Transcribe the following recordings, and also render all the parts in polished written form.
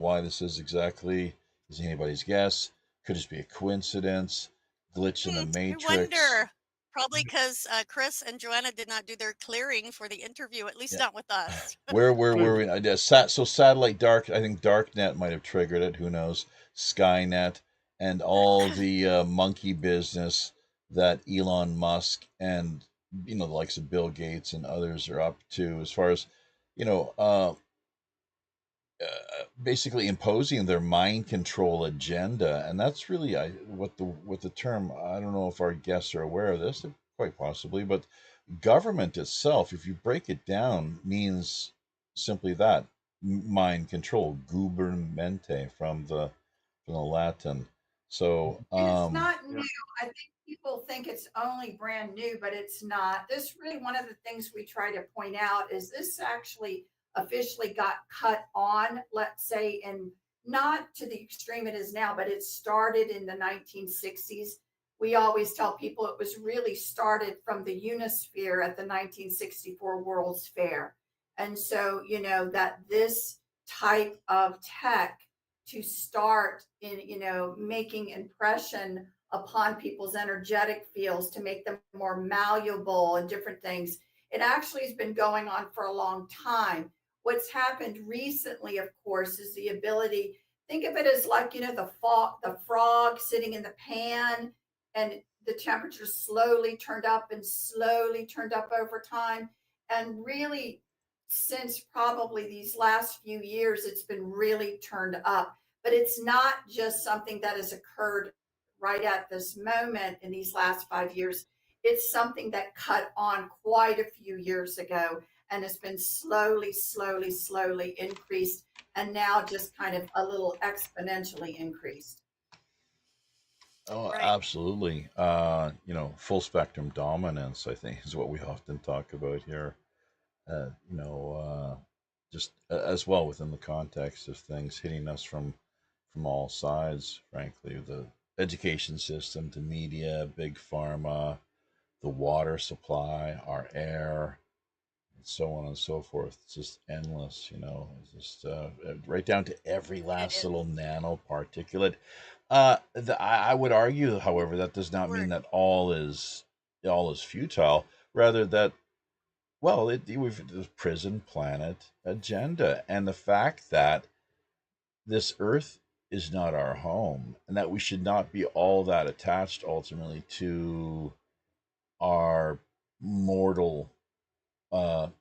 Why this is anybody's guess. Could just be a coincidence, glitch in the I matrix. wonder. Probably because Chris and Joanna did not do their clearing for the interview, at least Yeah. not with us. Where were we? So satellite dark. I think darknet might have triggered it. Who knows? Skynet and all the monkey business that Elon Musk and the likes of Bill Gates and others are up to, as far as you know, uh, basically imposing their mind control agenda, and that's really what the term. I don't know if our guests are aware of this, quite possibly, but government itself, if you break it down, means simply that: mind control, gubermente from the Latin. So, And it's not new. I think people think it's only brand new, but it's not. This really, one of the things we try to point out is this actually officially got cut on, let's say, in not to the extreme it is now, but it started in the 1960s. We always tell people it was really started from the Unisphere at the 1964 World's Fair. And so, that this type of tech to start in making impression upon people's energetic fields to make them more malleable and different things, it actually has been going on for a long time. What's happened recently, of course, is the ability, think of it as like the frog sitting in the pan, and the temperature slowly turned up and slowly turned up over time. And really, since probably these last few years, it's been really turned up. But it's not just something that has occurred right at this moment in these last 5 years. It's something that cut on quite a few years ago and has been slowly, slowly, slowly increased, and now just kind of a little exponentially increased. oh, Right. absolutely. Full spectrum dominance, I think, is what we often talk about here. Uh, you know, just as well within the context of things hitting us from all sides. Frankly, the education system, the media, big pharma, the water supply, our air, and so on and so forth. It's just endless. It's just right down to every It last little is. nanoparticulate. I would argue, however, that does not mean Word. that all is futile. Rather, that we've the prison planet agenda, and the fact that this Earth is not our home, and that we should not be all that attached ultimately to our mortal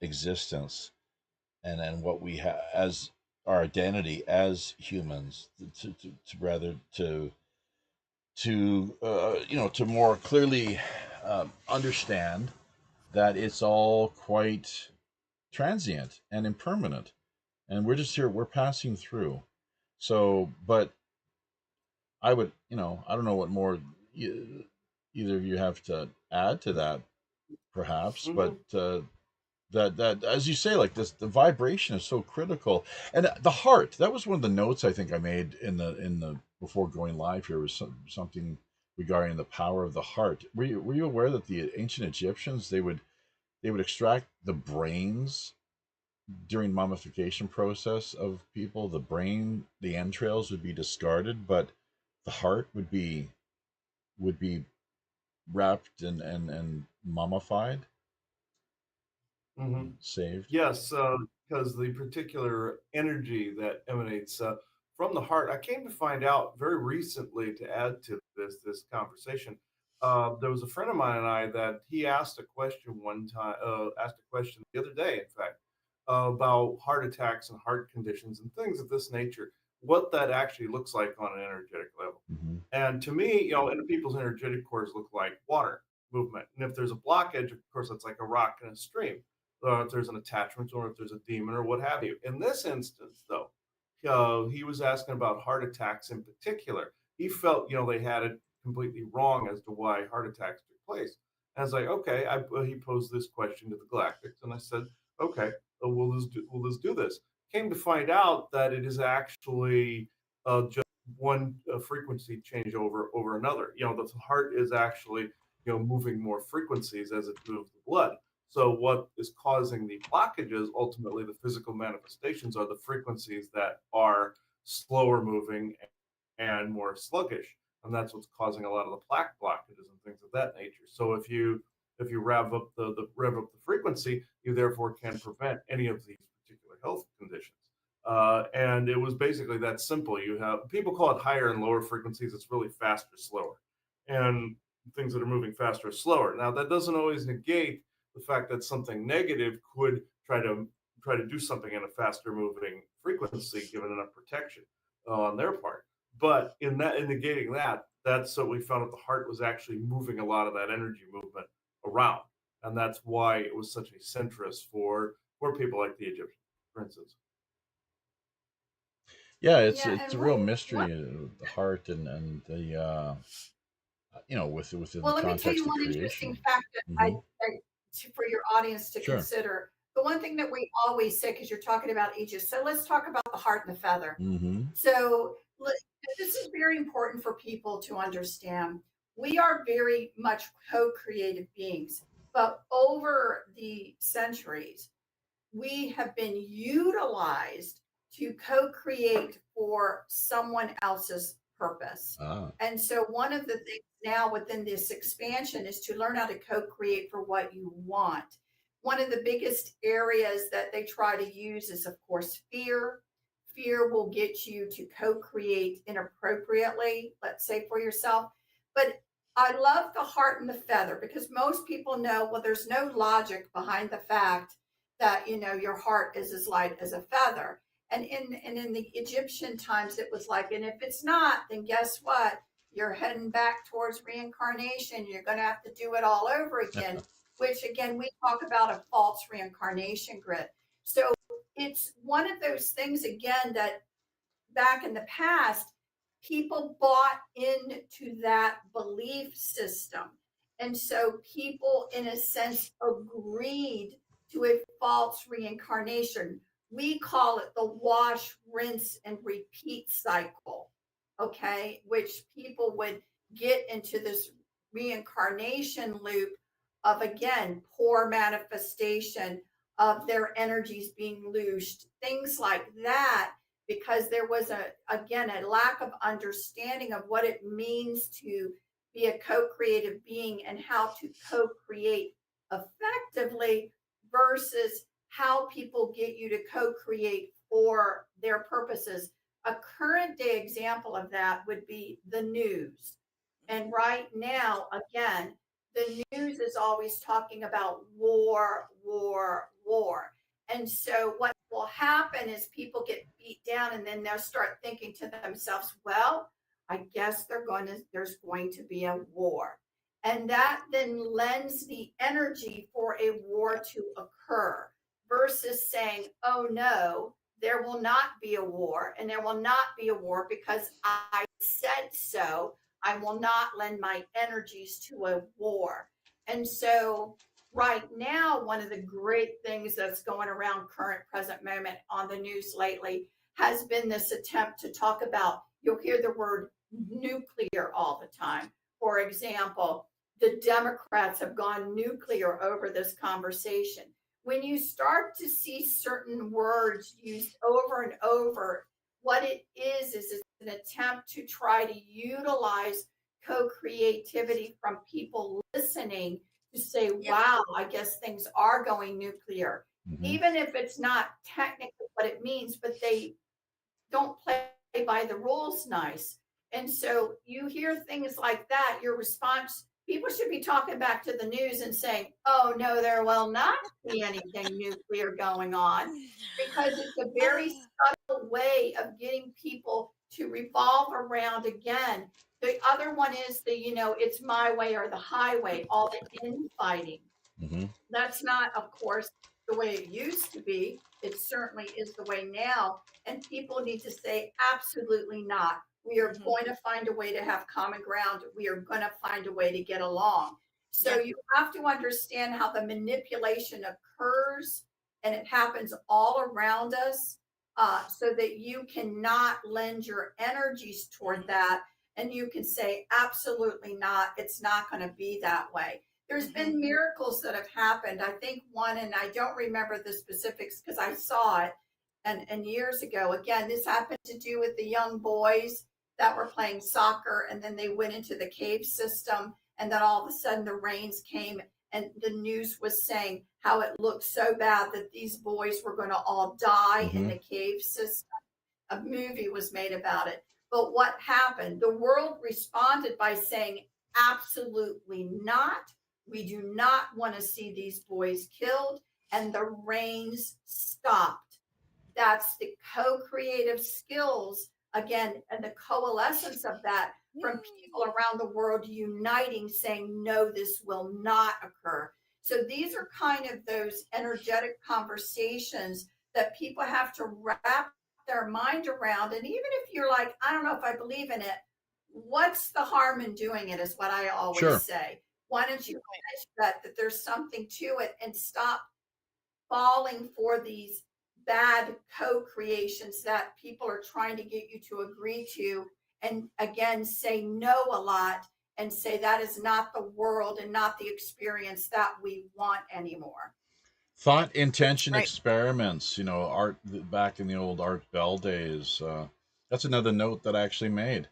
existence, and what we have as our identity as humans, to rather to more clearly understand that it's all quite transient and impermanent, and we're just here, we're passing through. So, but I don't know what more either of you have to add to that, perhaps, but Mhm. that as you say, like this, the vibration is so critical, and the heart. That was one of the notes I think I made in the before going live here, was something regarding the power of the heart. Were you aware that the ancient Egyptians, they would extract the brains during mummification process of people? The brain, the entrails would be discarded, but the heart would be wrapped and mummified Mhm. and saved. Yes, because the particular energy that emanates from the heart. I came to find out very recently, to add to this conversation. There was a friend of mine and I that he asked a question one time. Asked a question the other day, in fact, about heart attacks and heart conditions and things of this nature. What that actually looks like on an energetic level. Mm-hmm. And to me, and people's energetic cores look like water movement. And if there's a blockage, of course, it's like a rock in a stream, if there's an attachment or if there's a demon or what have you. In this instance, though, he was asking about heart attacks in particular. He felt, they had it completely wrong as to why heart attacks took place. And I was like, okay. He posed this question to the Galactics, and I said, okay, we'll just do this. Came to find out that it is actually just one frequency change over another. The heart is actually moving more frequencies as it moves the blood. So what is causing the blockages, ultimately the physical manifestations, are the frequencies that are slower moving and more sluggish, and that's what's causing a lot of the plaque blockages and things of that nature. So if you rev up the frequency, you therefore can prevent any of these particular health conditions. And it was basically that simple. You have, people call it higher and lower frequencies. It's really faster, slower, and things that are moving faster or slower. Now that doesn't always negate the fact that something negative could try to do something in a faster moving frequency, given enough protection on their part. But in negating that, that's what we found that the heart was actually moving a lot of that energy movement around, and that's why it was such a centrist for people like the Egyptians, for instance. Yeah, Yeah, it's and a real one mystery, the heart and the within the well, let me tell you context of one interesting creation. fact that Hmm. for your audience to Sure. consider. The one thing that we always say, because you're talking about Egypt, so let's talk about the heart and the feather. Hmm. So this is very important for people to understand. We are very much co-creative beings, but over the centuries, we have been utilized to co-create for someone else's purpose. Ah. And so one of the things now within this expansion is to learn how to co-create for what you want. One of the biggest areas that they try to use is, of course, fear. Fear will get you to co-create inappropriately, let's say for yourself. But I love the heart and the feather because most people know, well, there's no logic behind the fact that your heart is as light as a feather. And in the Egyptian times, it was like, and if it's not, then guess what? You're heading back towards reincarnation. You're going to have to do it all over again, which again, we talk about a false reincarnation grid. So it's one of those things, again, that back in the past, people bought into that belief system. And so people, in a sense, agreed to a false reincarnation. We call it the wash, rinse, and repeat cycle. Okay. Which people would get into this reincarnation loop of, again, poor manifestation of their energies being loosed, things like that, because there was again a lack of understanding of what it means to be a co-creative being and how to co-create effectively versus how people get you to co-create for their purposes. A current day example of that would be the news. And right now, again, the news is always talking about war, war, war. And so what will happen is people get beat down and then they'll start thinking to themselves, well, I guess there's going to be a war. And that then lends the energy for a war to occur versus saying, oh no, there will not be a war and there will not be a war because I said so. I will not lend my energies to a war. And so right now, one of the great things that's going around current present moment on the news lately has been this attempt to talk about, you'll hear the word nuclear all the time. For example, the Democrats have gone nuclear over this conversation. When you start to see certain words used over and over, what it is it's an attempt to try to utilize co-creativity from people listening to say, wow, I guess things are going nuclear, even if it's not technically what it means, but they don't play by the rules nice. And so you hear things like that, your response, people should be talking back to the news and saying, oh, no, there will not be anything nuclear going on, because it's a very subtle way of getting people to revolve around again. The other one is it's my way or the highway, all the infighting. That's not, of course, the way it used to be. It certainly is the way now. And people need to say, absolutely not. We are going to find a way to have common ground. We are going to find a way to get along. So you have to understand how the manipulation occurs, and it happens all around us, so that you cannot lend your energies toward that. And you can say, absolutely not. It's not going to be that way. There's been miracles that have happened. I think one, and I don't remember the specifics because I saw it, and years ago. Again, this happened to do with the young boys that were playing soccer, and then they went into the cave system, and then all of a sudden the rains came, and the news was saying how it looked so bad that these boys were going to all die in Mm-hmm. the cave system. A movie was made about it. But what happened? The world responded by saying, absolutely not. We do not want to see these boys killed. And the rains stopped. That's the co-creative skills again, and the coalescence of that from people around the world uniting, saying, no, this will not occur. So these are kind of those energetic conversations that people have to wrap their mind around. And even if you're like, I don't know if I believe in it, what's the harm in doing it is what I always Sure. say. Why don't you that there's something to it and stop falling for these bad co-creations that people are trying to get you to agree to, and again say no a lot and say that is not the world and not the experience that we want anymore. Thought intention Right. experiments, art back in the old Art Bell days. That's another note that I actually made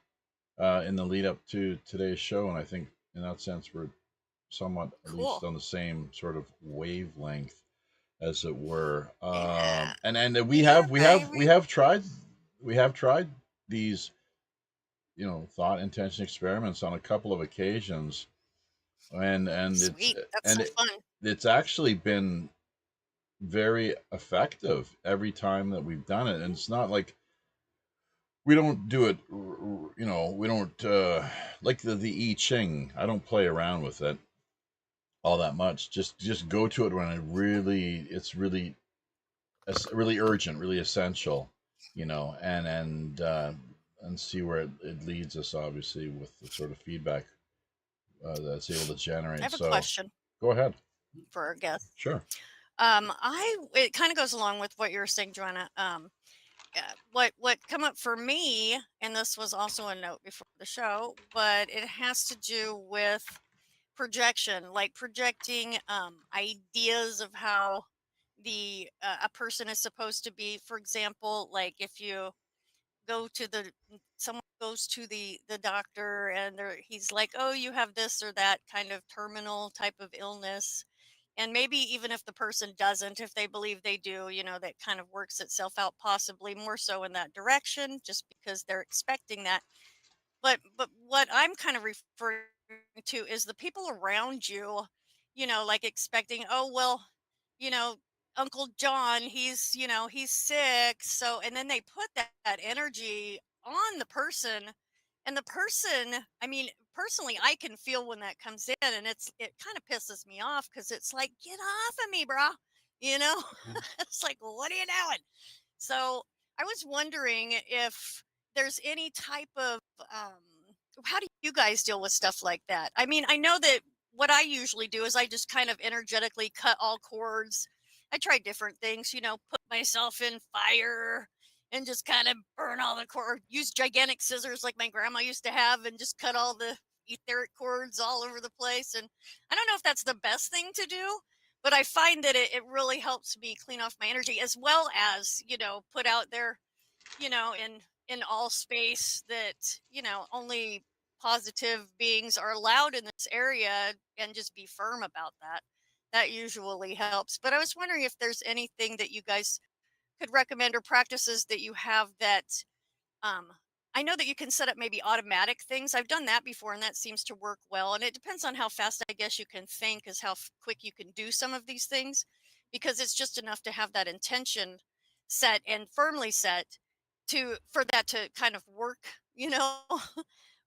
in the lead up to today's show, and I think in that sense we're somewhat at least Cool. on the same sort of wavelength, as it were. Yeah. And we Yeah, have we have we baby. have tried these thought intention experiments on a couple of occasions, and Sweet. That's so fun. it's actually been very effective every time that we've done it. And it's not like we don't do it, we don't like the I Ching. I don't play around with it all that much. Just go to it when it's really urgent, really essential, and see where it leads us, obviously, with the sort of feedback that's able to I generate. have a So question go ahead. for our guest. Sure. It kind of goes along with what you were saying, Joanna. What come up for me, and this was also a note before the show, but it has to do with projection, like projecting ideas of how the a person is supposed to be. For example, like if you go to someone goes to the doctor and he's like, oh, you have this or that kind of terminal type of illness, and maybe even if the person doesn't, if they believe they do, that kind of works itself out, possibly more so in that direction, just because they're expecting that. But what I'm kind of referring to is the people around you, like expecting, oh well, you know, Uncle John, he's sick. So and then they put that energy on the person. And the person, I mean, personally, I can feel when that comes in, and it kind of pisses me off because it's like, get off of me, bro. You know, it's like, what are you doing? So I was wondering if there's any type of how do you guys deal with stuff like that? I mean, I know that what I usually do is I just kind of energetically cut all cords. I try different things, put myself in fire and just kind of burn all the cord, use gigantic scissors like my grandma used to have and just cut all the etheric cords all over the place. And I don't know if that's the best thing to do, but I find that it really helps me clean off my energy, as well as, put out there, in all space that, only positive beings are allowed in this area, and just be firm about that. That usually helps. But I was wondering if there's anything that you guys could recommend, or practices that you have that um, I know that you can set up maybe automatic things. I've done that before, and that seems to work well. And it depends on how fast, I guess, you can think, is how quick you can do some of these things, because it's just enough to have that intention set and firmly set for that to kind of work, you know.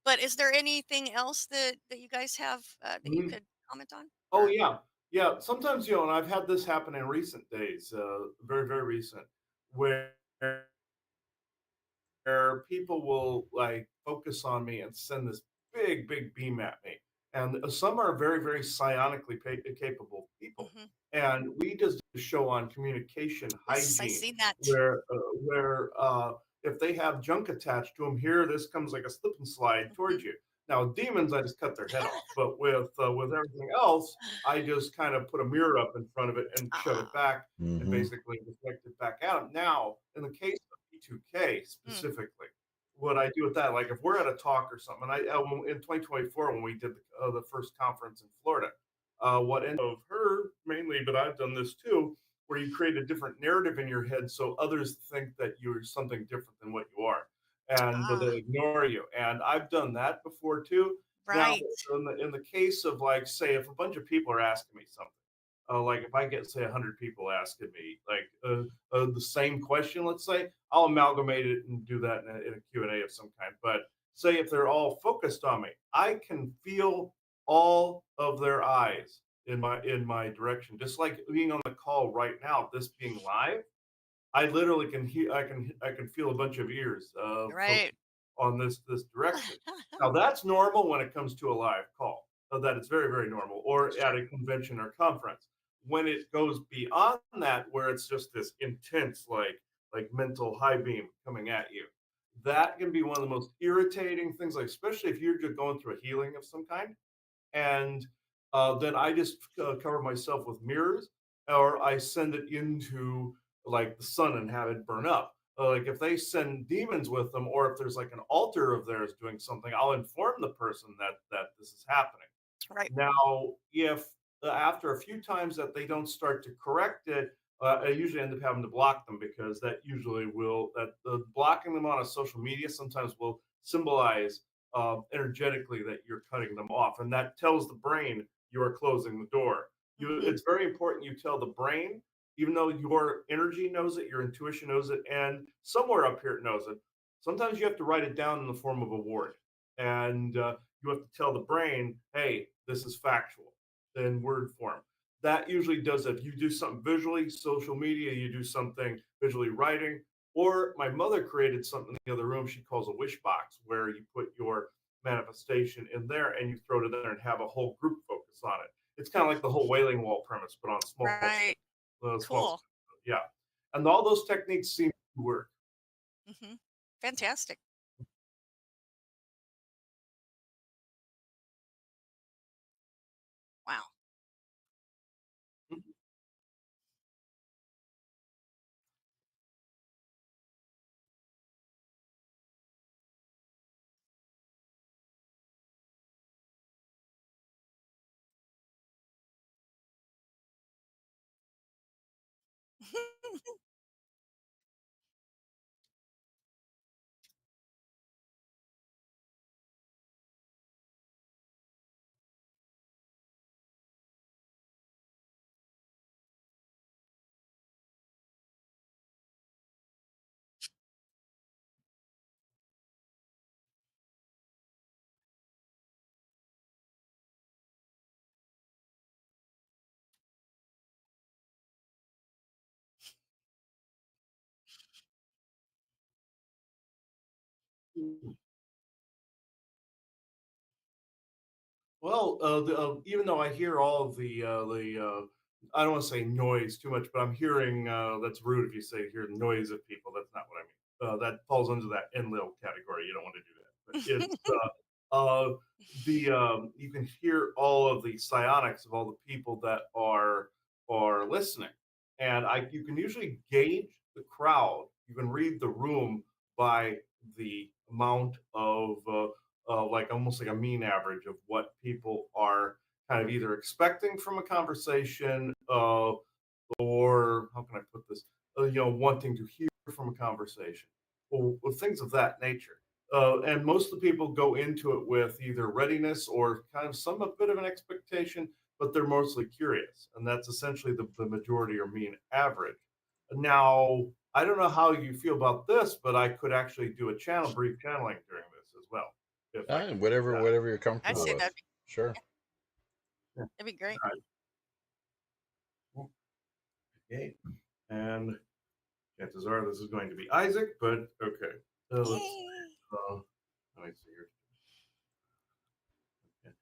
But is there anything else that you guys have that you Mhm. could comment on? Oh Or yeah, yeah. Sometimes and I've had this happen in recent days, very very recent, where people will like focus on me and send this big big beam at me, and some are very very psionically capable people, Mhm. and we just did a show on communication Yes, I hygiene, seen that. where if they have junk attached to them, here this comes like a slip and slide towards Mhm. you. Now, with demons, I just cut their head off. But with everything else, I just kind of put a mirror up in front of it and shove it back and Mm-hmm. basically deflect it back out. Now, in the case of B2K specifically, what I do with that, like if we're at a talk or something, and in 2024 when we did the first conference in Florida, what ended of her mainly, but I've done this too, where you create a different narrative in your head so others think that you're something different than what you are, and but Ah, they ignore you. And I've done that before too. Now, right. in the case of like, say, if a bunch of people are asking me something, like if I get say 100 people asking me like the same question, let's say, I'll amalgamate it and do that in a Q&A of some kind. But say if they're all focused on me, I can feel all of their eyes in my direction, just like being on the call right now, this being live. I literally can hear, I can feel a bunch of ears Right. focused on this direction. Now that's normal when it comes to a live call. So that it's very very normal, or at Sure. a convention or conference. When it goes beyond that, where it's just this intense like mental high beam coming at you, that can be one of the most irritating things. Like especially if you're just going through a healing of some kind, and then I just cover myself with mirrors, or I send it into like the sun and have it burn up. Like if they send demons with them, or if there's like an altar of theirs doing something, I'll inform the person that this is happening. Right. Now, if after a few times that they don't start to correct it, I usually end up having to block them, because that usually will that blocking them on a social media sometimes will symbolize energetically that you're cutting them off, and that tells the brain you are closing the door. Hmm. It's very important you tell the brain, even though your energy knows it, your intuition knows it, and somewhere up here it knows it. Sometimes you have to write it down in the form of a word, and you have to tell the brain, hey, this is factual in word form. That usually does it. If you do something visually, social media, you do something visually writing, or my mother created something in the other room she calls a wish box, where you put your manifestation in there and you throw it in there and have a whole group focus on it. It's kind of like the whole Wailing Wall premise, but on small Right. small Cool. scale. Yeah. And all those techniques seem to work. Hmm. Fantastic. Wow. Well, even though I hear all of I don't want to say noise too much, but I'm hearing that's rude if you say hear the noise of people. That's not what I mean. That falls under that enlil category. You don't want to do that. But it's the you can hear all of the psionics of all the people that are listening, and I you can usually gauge the crowd. You can read the room by the amount of like almost like a mean average of what people are kind of either expecting from a conversation, or how can I put this, wanting to hear from a conversation, or things of that nature. And most of the people go into it with either readiness or kind of some a bit of an expectation, but they're mostly curious, and that's essentially the majority or mean average. Now, I don't know how you feel about this, but I could actually do a brief channeling during this as well, if I could do that. Whatever you're I'd comfortable say with. Sure. yeah, Yeah. that'd be great. All right. Okay. And chances are this is going to be Isaac, but okay. So let's Yay. let me see here. Okay.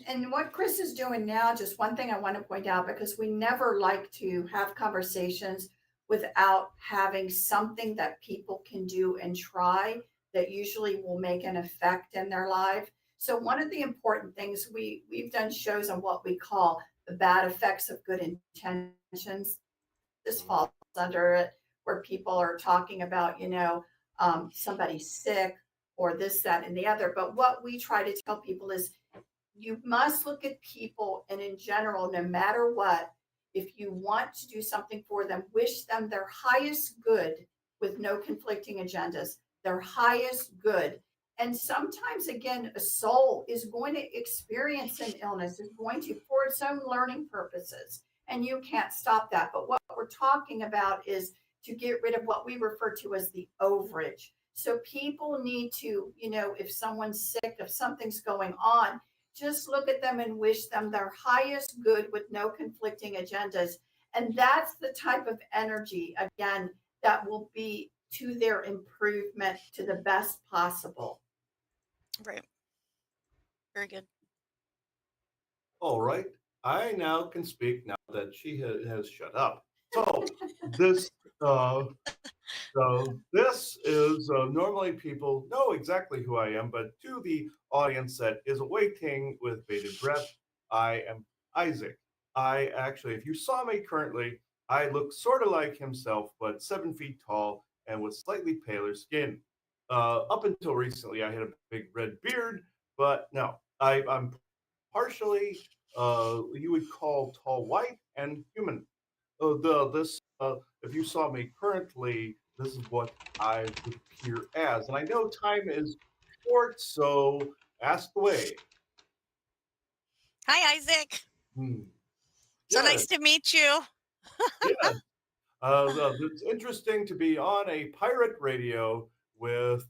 And what Chris is doing now, just one thing I want to point out, because we never like to have conversations without having something that people can do and try that usually will make an effect in their life. So one of the important things we've done shows on what we call the bad effects of good intentions. This falls under it, where people are talking about, somebody's sick or this, that, and the other. But what we try to tell people is you must look at people, and in general, no matter what, if you want to do something for them, wish them their highest good with no conflicting agendas, their highest good. And sometimes, again, a soul is going to experience an illness, is going to, for its own learning purposes, and you can't stop that. But what we're talking about is to get rid of what we refer to as the overage. So people need to, if someone's sick, if something's going on, just look at them and wish them their highest good with no conflicting agendas. And that's the type of energy, again, that will be to their improvement to the best possible. Right. Very good. All right. I now can speak now that she has shut up. So this this is normally people know exactly who I am, but to the audience that is awaiting with bated breath, I am Isaac. I actually, if you saw me currently, I look sort of like himself, but 7 feet tall and with slightly paler skin. Up until recently, I had a big red beard, but no, I'm partially you would call tall white and human. If you saw me currently, this is what I would appear as. And I know time is short, so ask away. Hi, Isaac. Hmm. So Yeah, nice to meet you. yeah. It's interesting to be on a pirate radio with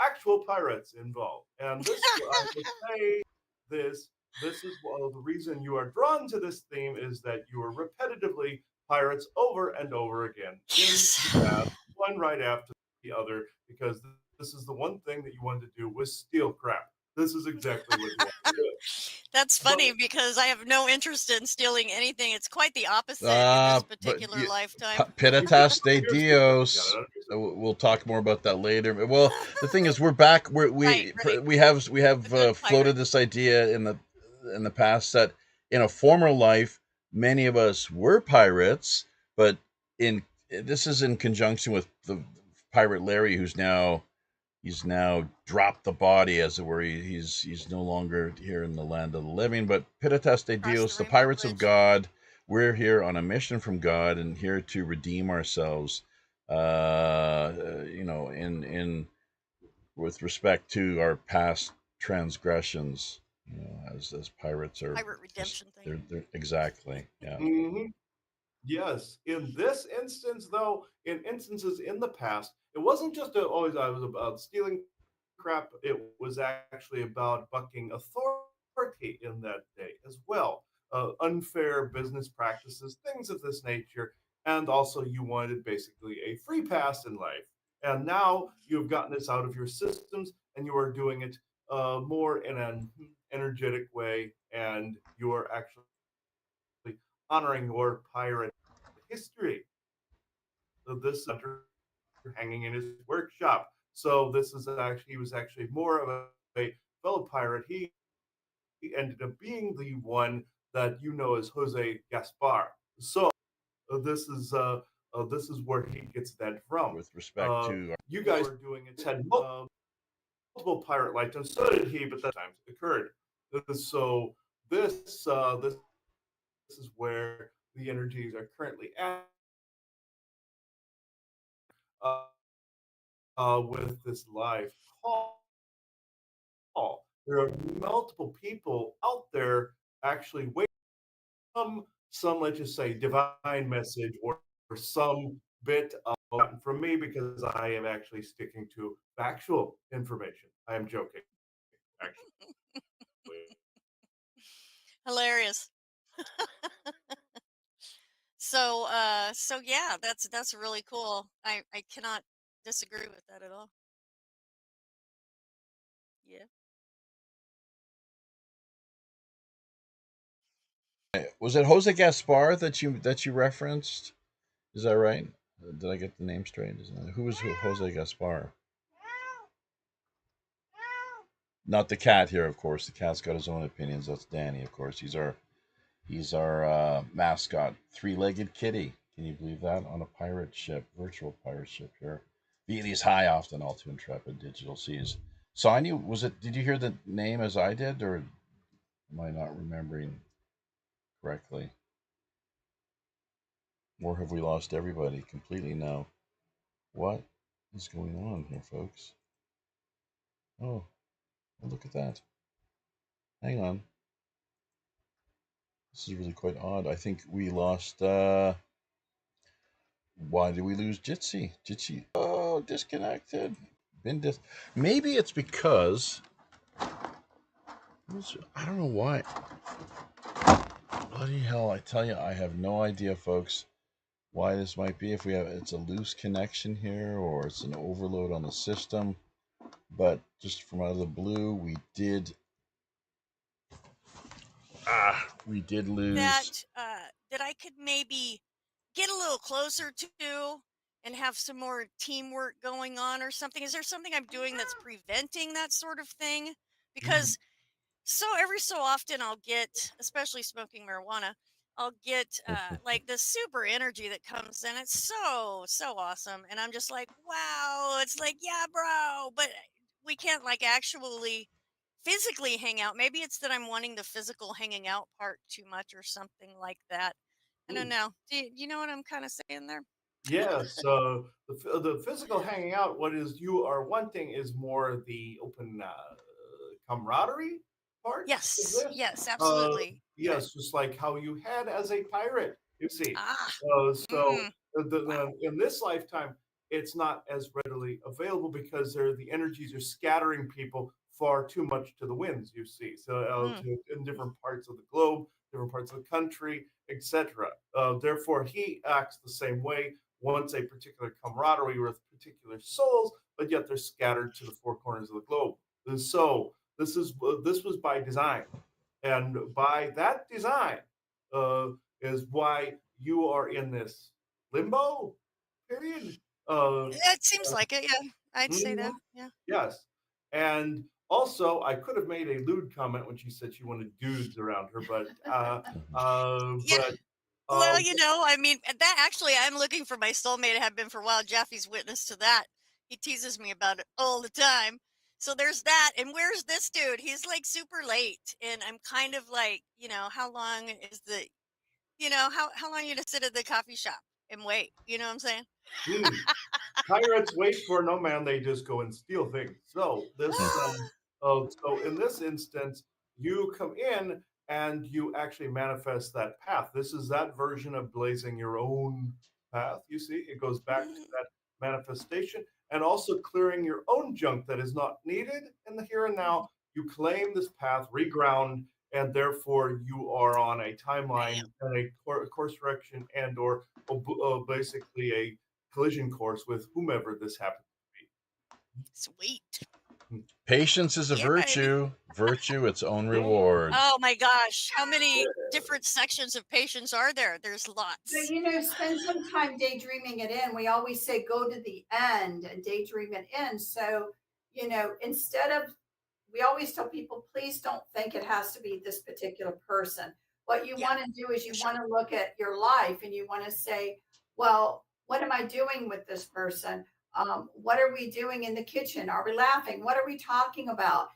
actual pirates involved. And this, I would say, this this is the reason you are drawn to this theme is that you are repetitively pirates over and over again in Yes. the past, one right after the other, because this is the one thing that you wanted to do was steal crap. This is exactly what you want to do. That's But funny because I have no interest in stealing anything. It's quite the opposite in this But particular lifetime. Pitatas de here's the thing, you Dios. gotta understand. We'll talk more about that later. Well, the thing is, we're back. Right, right. We have A good floated pirate. this idea in the past that in a former life, many of us were pirates, but in this is in conjunction with the pirate Larry, he's now dropped the body, as it were. He's no longer here in the land of the living. But Pitatas de Across the Dios, the Rainbow pirates of Bridge. God, we're here on a mission from God and here to redeem ourselves. In with respect to our past transgressions, as pirates are Pirate just redemption thing. they're exactly, yeah. Mhm. Yes. In this instance, though, in instances in the past, it wasn't just always I was about stealing crap. It was actually about bucking authority in that day as well. Unfair business practices, things of this nature. And also, you wanted basically a free pass in life. And now you've gotten this out of your systems and you are doing it more in an energetic way. And you are actually honoring your pirate history. So this hanging in his workshop. So this is actually he was actually more of a fellow pirate. He ended up being the one that you know as Jose Gaspar. So this is where he gets that from. With respect Uh, to you guys are doing it had multiple pirate lifetimes, so did he, but that times occurred. So this is where the energies are currently at. Uh, with this live call. There are multiple people out there actually waiting some let's just say divine message or some bit of from me because I am actually sticking to factual information. I am joking, actually. Hilarious. So yeah, that's really cool. I cannot disagree with that at all. Yeah. was it Jose Gaspar that you referenced? Is that right? Did I get the name straight? Who was Jose Gaspar? Not the cat here, of course. The cat's got his own opinions. That's Danny, of course. He's our mascot, three-legged kitty. Can you believe that? On a pirate ship, virtual pirate ship here. These high, often all too intrepid digital seas. Sonia, was it? Did you hear the name as I did, or am I not remembering correctly? Or have we lost everybody completely now? What is going on here, folks? Oh, well, look at that. Hang on. This is really quite odd. I think we lost. Why did we lose Jitsi? Jitsi. Oh, disconnected. Maybe it's because. I don't know why. Bloody hell! I tell you, I have no idea, folks, why this might be. If it's a loose connection here, or it's an overload on the system. But just from out of the blue, we did lose that I could maybe get a little closer to and have some more teamwork going on or something. Is there something I'm doing that's preventing that sort of thing? Because every so often I'll get, especially smoking marijuana, I'll get like the super energy that comes in. It's so awesome, and I'm just like, wow. It's like, yeah, bro, but we can't like actually physically hang out. Maybe it's that I'm wanting the physical hanging out part too much or something like that. I don't know. Do you know what I'm kind of saying there? Yes, the physical hanging out, what is you are wanting is more the open camaraderie part of Yes, this. yes, Uh, absolutely. Okay. yes, just like how you had as a pirate, you see. Ah, So wow. in this lifetime, it's not as readily available because the energies are scattering people far too much to the winds, you see. So Mm, in different parts of the globe, different parts of the country, etc. Therefore, he acts the same way, wants a particular camaraderie with particular souls, but yet they're scattered to the four corners of the globe. And so this was by design, and by that design uh, is why you are in this limbo period. Uh, it seems like it. Yeah, I'd say mhm, that. Yeah. yes, and also I could have made a lewd comment when she said she wanted dudes around her, Yeah. but Well, um, I mean, that actually, I'm looking for my soulmate. I have been for a while. Jeffy's witness to that. He teases me about it all the time. So there's that. And where's this dude? He's like super late. And I'm kind of like, how long is how long are you to sit at the coffee shop and wait? You know what I'm saying? hmm. Pirates wait for no man; they just go and steal things. So in this instance, you come in and you actually manifest that path. This is that version of blazing your own path. You see, it goes back to that manifestation and also clearing your own junk that is not needed in the here and now. You claim this path, reground, and therefore you are on a timeline Bam. and a course direction and/or basically a collision course with whomever this happens Sweet. to be. patience is a Yeah, baby. virtue. Virtue, its own Mm, reward. Oh my gosh. How many different sections of patience are there? There's But lots. spend some time daydreaming it in. We always say go to the end and daydream it in. So, instead of, we always tell people, please don't think it has to be this particular person. What you Yeah, want to do is for you sure. want to look at your life and you want to say, well, what am I doing with this person? What are we doing in the kitchen? Are we laughing? What are we talking about?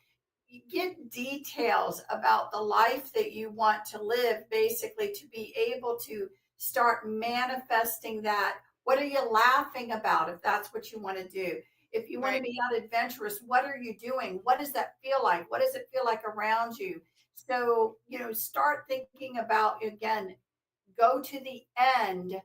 You get details about the life that you want to live, basically, to be able to start manifesting that. What are you laughing about if that's what you want to do? If you want to Right. be out adventurous, what are you doing? What does that feel like? What does it feel like around you? So, start thinking about, again, go to the end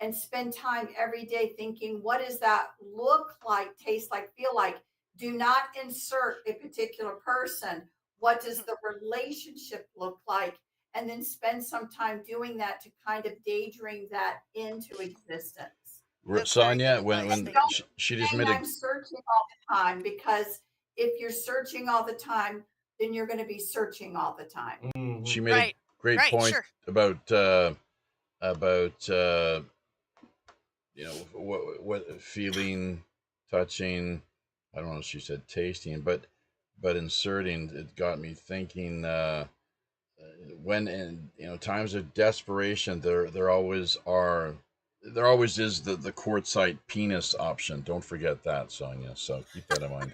and spend time every day thinking, what does that look like, taste like, feel like? Do not insert a particular person. What does the relationship look like? And then spend some time doing that to kind of daydream that into existence. That's very good Sonia, advice. And when Thank don't you. she be just saying made a I'm searching all the time, because if you're searching all the time, then you're going to be searching all the time. she mhm. made a Right. great Right. point Sure. about what feeling, touching. I don't know if she said tasting, but inserting it got me thinking. When in times of desperation, there always is the quartzite penis option. Don't forget that, Sonia. So keep that in mind.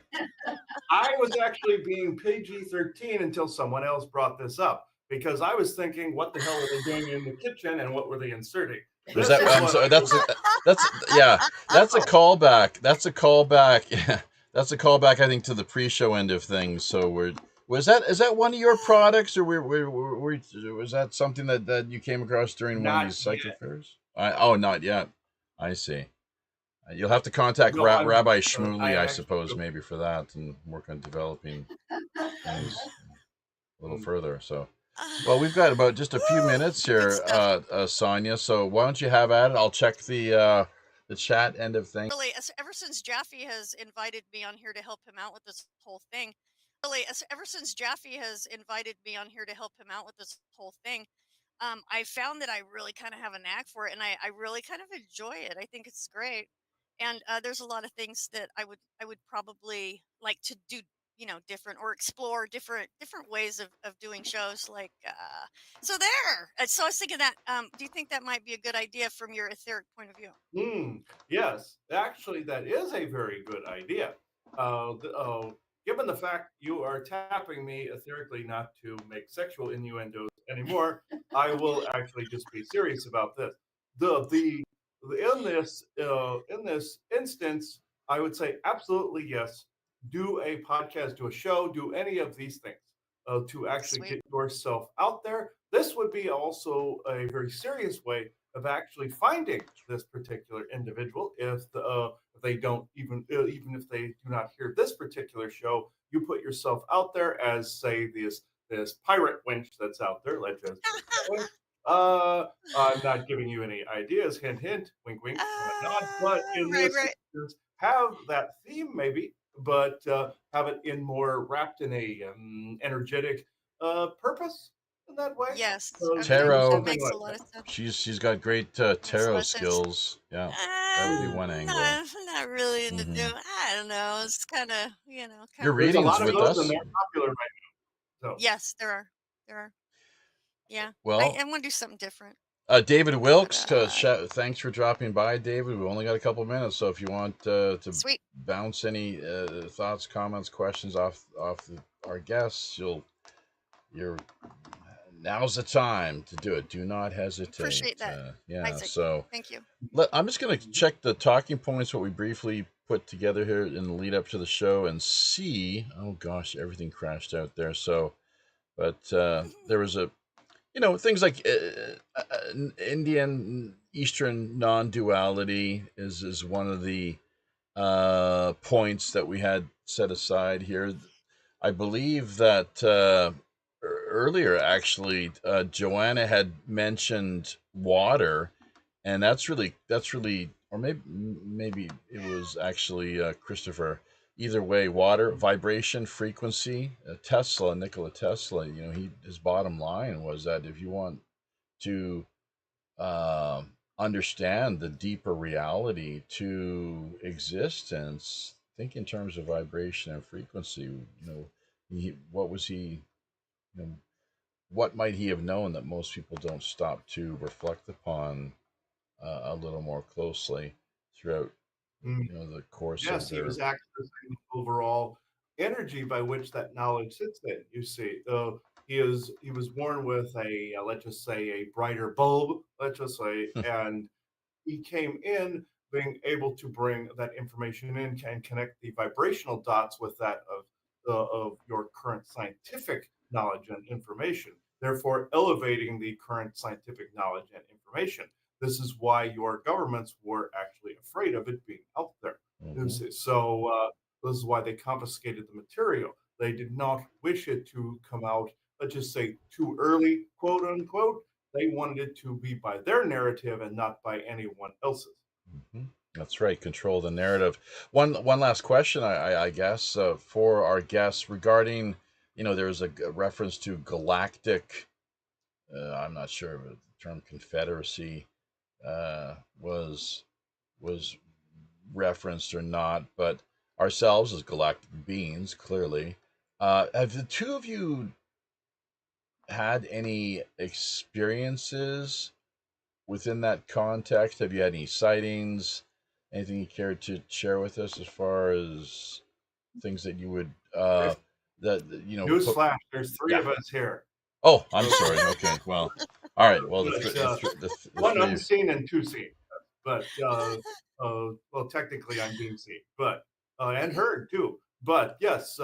I was actually being PG-13 until someone else brought this up because I was thinking, what the hell were they doing in the kitchen and what were they inserting? Was This that? is I'm what sorry. I was. That's yeah. That's a callback. That's a callback. Yeah, that's a callback. I think to the pre-show end of things. So we're is that one of your products, or was that something that you came across during one of Not these psychic yet. fairs? Not yet. I see. You'll have to contact No, Rabbi I Shmuley, I actually. suppose, maybe for that, and work on developing things a little further. So, well, we've got about just a few Woo, minutes good here, stuff. Sonia. So why don't you have at it? I'll check the chat end of things. Really, ever since Jaffe has invited me on here to help him out with this whole thing, ever since Jaffe has invited me on here to help him out with this whole thing, I found that I really kind of have a knack for it, and I really kind of enjoy it. I think it's great, and there's a lot of things that I would probably like to do, different or explore different ways of doing shows. Like, so there. So I was thinking that. Do you think that might be a good idea from your etheric point of view? Yes, actually, that is a very good idea. Given the fact you are tapping me etherically not to make sexual innuendos anymore, I will actually just be serious about this. The in this instance, I would say absolutely yes. Do a podcast, do a show, do any of these things to actually Sweet. get yourself out there. This would be also a very serious way of actually finding this particular individual if they don't even if they do not hear this particular show, you put yourself out there as say this pirate wench that's out there. Let's just put it that way. I'm not giving you any ideas. Hint, hint. Wink, wink. Nod. But in Right, this right. instance, have that theme maybe, but have it in more wrapped in a energetic purpose in that way. Yes. So Okay. do That Tarot. something makes a like lot that. of sense. She's got great Makes a lot tarot of sense. skills. Yeah, that would be one angle. Not really into Hmm. doing. I don't know. It's kind of, kind Your of There's a readings lot of with interesting. those, and us. they're popular right now. So, Yes, there are. There are. Yeah. Well, I want to do something different. David But Wilkes, thanks for dropping by, David. We've only got a couple minutes, so if you want to sweet. bounce any thoughts, comments, questions off our guests, you're now's the time to do it. Do not hesitate. Appreciate that, Yeah. Isaac. So Thank you. I'm just going to check the talking points what we briefly put together here in the lead up to the show and see. Oh gosh, everything crashed out there. So, but there was things like Indian Eastern non-duality is one of the points that we had set aside here. I believe that earlier, actually, Joanna had mentioned water, and that's really, or maybe it was actually Christopher. Either way, water, vibration, frequency. Nikola Tesla. His bottom line was that if you want to understand the deeper reality to existence, think in terms of vibration and frequency. What was he? You know, what might he have known that most people don't stop to reflect upon a little more closely throughout mm, the course of yes, he their. was accessing the overall energy by which that knowledge sits in. You see, he was born with a let's just say a brighter bulb, let's just say, and he came in being able to bring that information in and connect the vibrational dots with that of your current scientific knowledge and information, therefore elevating the current scientific knowledge and information. This is why your governments were actually afraid of it being out there. Mhm. So this is why they confiscated the material. They did not wish it to come out, let's just say, too early, quote unquote. They wanted it to be by their narrative and not by anyone else's. Mhm. That's right. Control the narrative. One last question, I guess, for our guests regarding, there's a reference to galactic. I'm not sure if the term confederacy was was referenced or not, but ourselves as galactic beings, clearly. Have the two of you had any experiences within that context? Have you had any sightings? Anything you care to share with us as far as things that you would If put? newsflash, there's three Yeah. of us here. Oh, I'm sorry. Okay. Well, all right. Well, But, the one three. unseen and two seen. But well, technically, I'm being seen, but and heard too. But yes,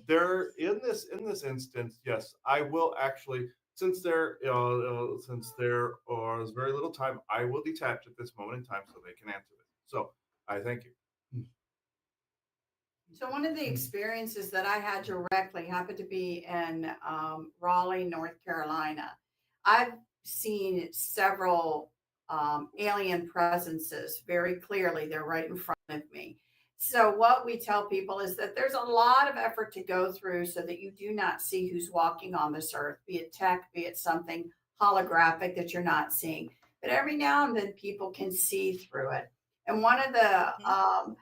there in this instance, yes, I will actually, since there is very little time, I will detach at this moment in time so they can answer this. So I thank you. So one of the experiences that I had directly happened to be in Raleigh, North Carolina. I've seen several alien presences very clearly. They're right in front of me. So what we tell people is that there's a lot of effort to go through so that you do not see who's walking on this earth, be it tech, be it something holographic that you're not seeing. But every now and then people can see through it. And one of the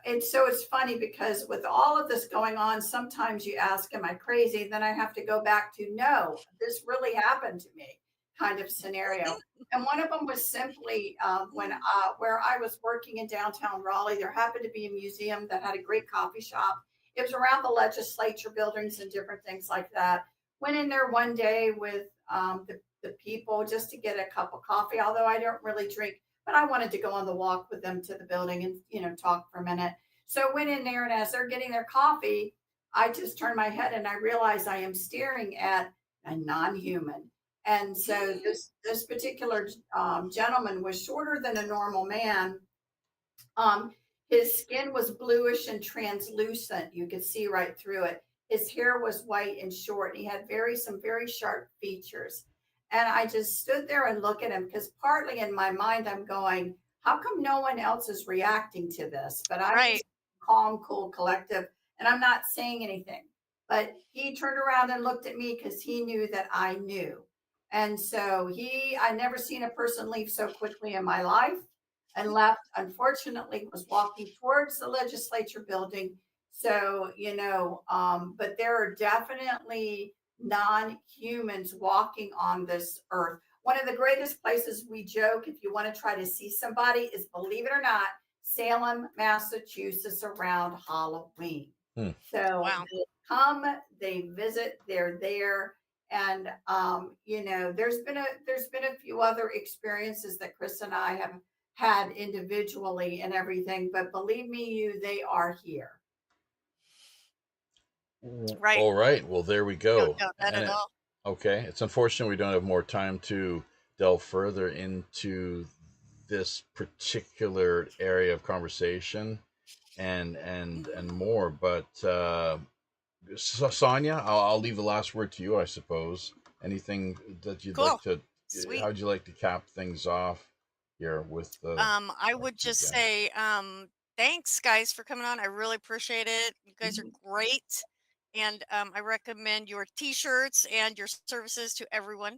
and so it's funny because with all of this going on, sometimes you ask, am I crazy? Then I have to go back to, no, this really happened to me kind of scenario. And one of them was simply when where I was working in downtown Raleigh, there happened to be a museum that had a great coffee shop. It was around the legislature buildings and different things like that. Went in there one day with the people just to get a cup of coffee, although I don't really drink, but I wanted to go on the walk with them to the building and, talk for a minute. So I went in there, and as they're getting their coffee, I just turned my head and I realized I am staring at a non-human. And so this particular gentleman was shorter than a normal man. Um, his skin was bluish and translucent. You could see right through it. His hair was white and short. He had some very sharp features. And I just stood there and looked at him because partly in my mind, I'm going, how come no one else is reacting to this? But I'm Right. just calm, cool, collective, and I'm not saying anything. But he turned around and looked at me because he knew that I knew. And so I never seen a person leave so quickly in my life and left, unfortunately, was walking towards the legislature building. So, but there are definitely non-humans walking on this earth. One of the greatest places we joke, if you want to try to see somebody, is, believe it or not, Salem, Massachusetts around Halloween. Hmm. So Wow. they come, they visit, they're there. And there's been a few other experiences that Chris and I have had individually and everything, but believe me, they are here. Right. All right. Well, there we Don't go. doubt that And at all. okay, it's unfortunate we don't have more time to delve further into this particular area of conversation and more. But Sonia, I'll leave the last word to you, I suppose. Anything that you'd like Cool. to? Sweet. How'd you like to cap things off here with the? I would just say, thanks guys for coming on. I really appreciate it. You guys are great. And I recommend your t-shirts and your services to everyone.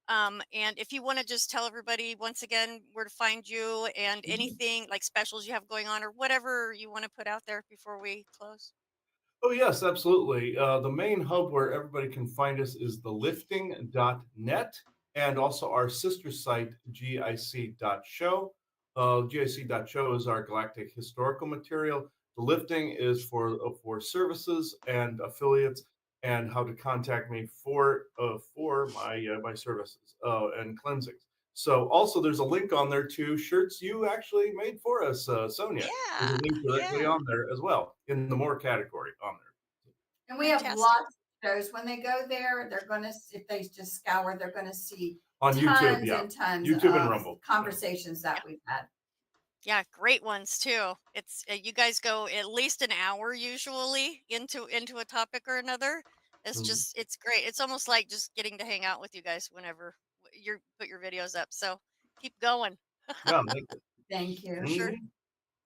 And if you want to just tell everybody once again where to find you and anything like specials you have going on or whatever you want to put out there before we close. Oh, yes, absolutely. The main hub where everybody can find us is thelifting.net and also our sister site, gic.show. Gic.show is our galactic historical material. The lifting is for services and affiliates and how to contact me for my services and cleansings. So also there's a link on there to shirts you actually made for us, Sonia. There's a link directly on there as well in the more category on there. And we have lots of shows. When they go there, they're going to, if they just scour, they're going to see on tons YouTube, yeah. and tons YouTube of and Rumble conversations that we've had. Yeah, great ones too. It's you guys go at least an hour usually into a topic or another. It's just it's great. It's almost like just getting to hang out with you guys whenever you put your videos up. So keep going. Yeah, thank you. For sure.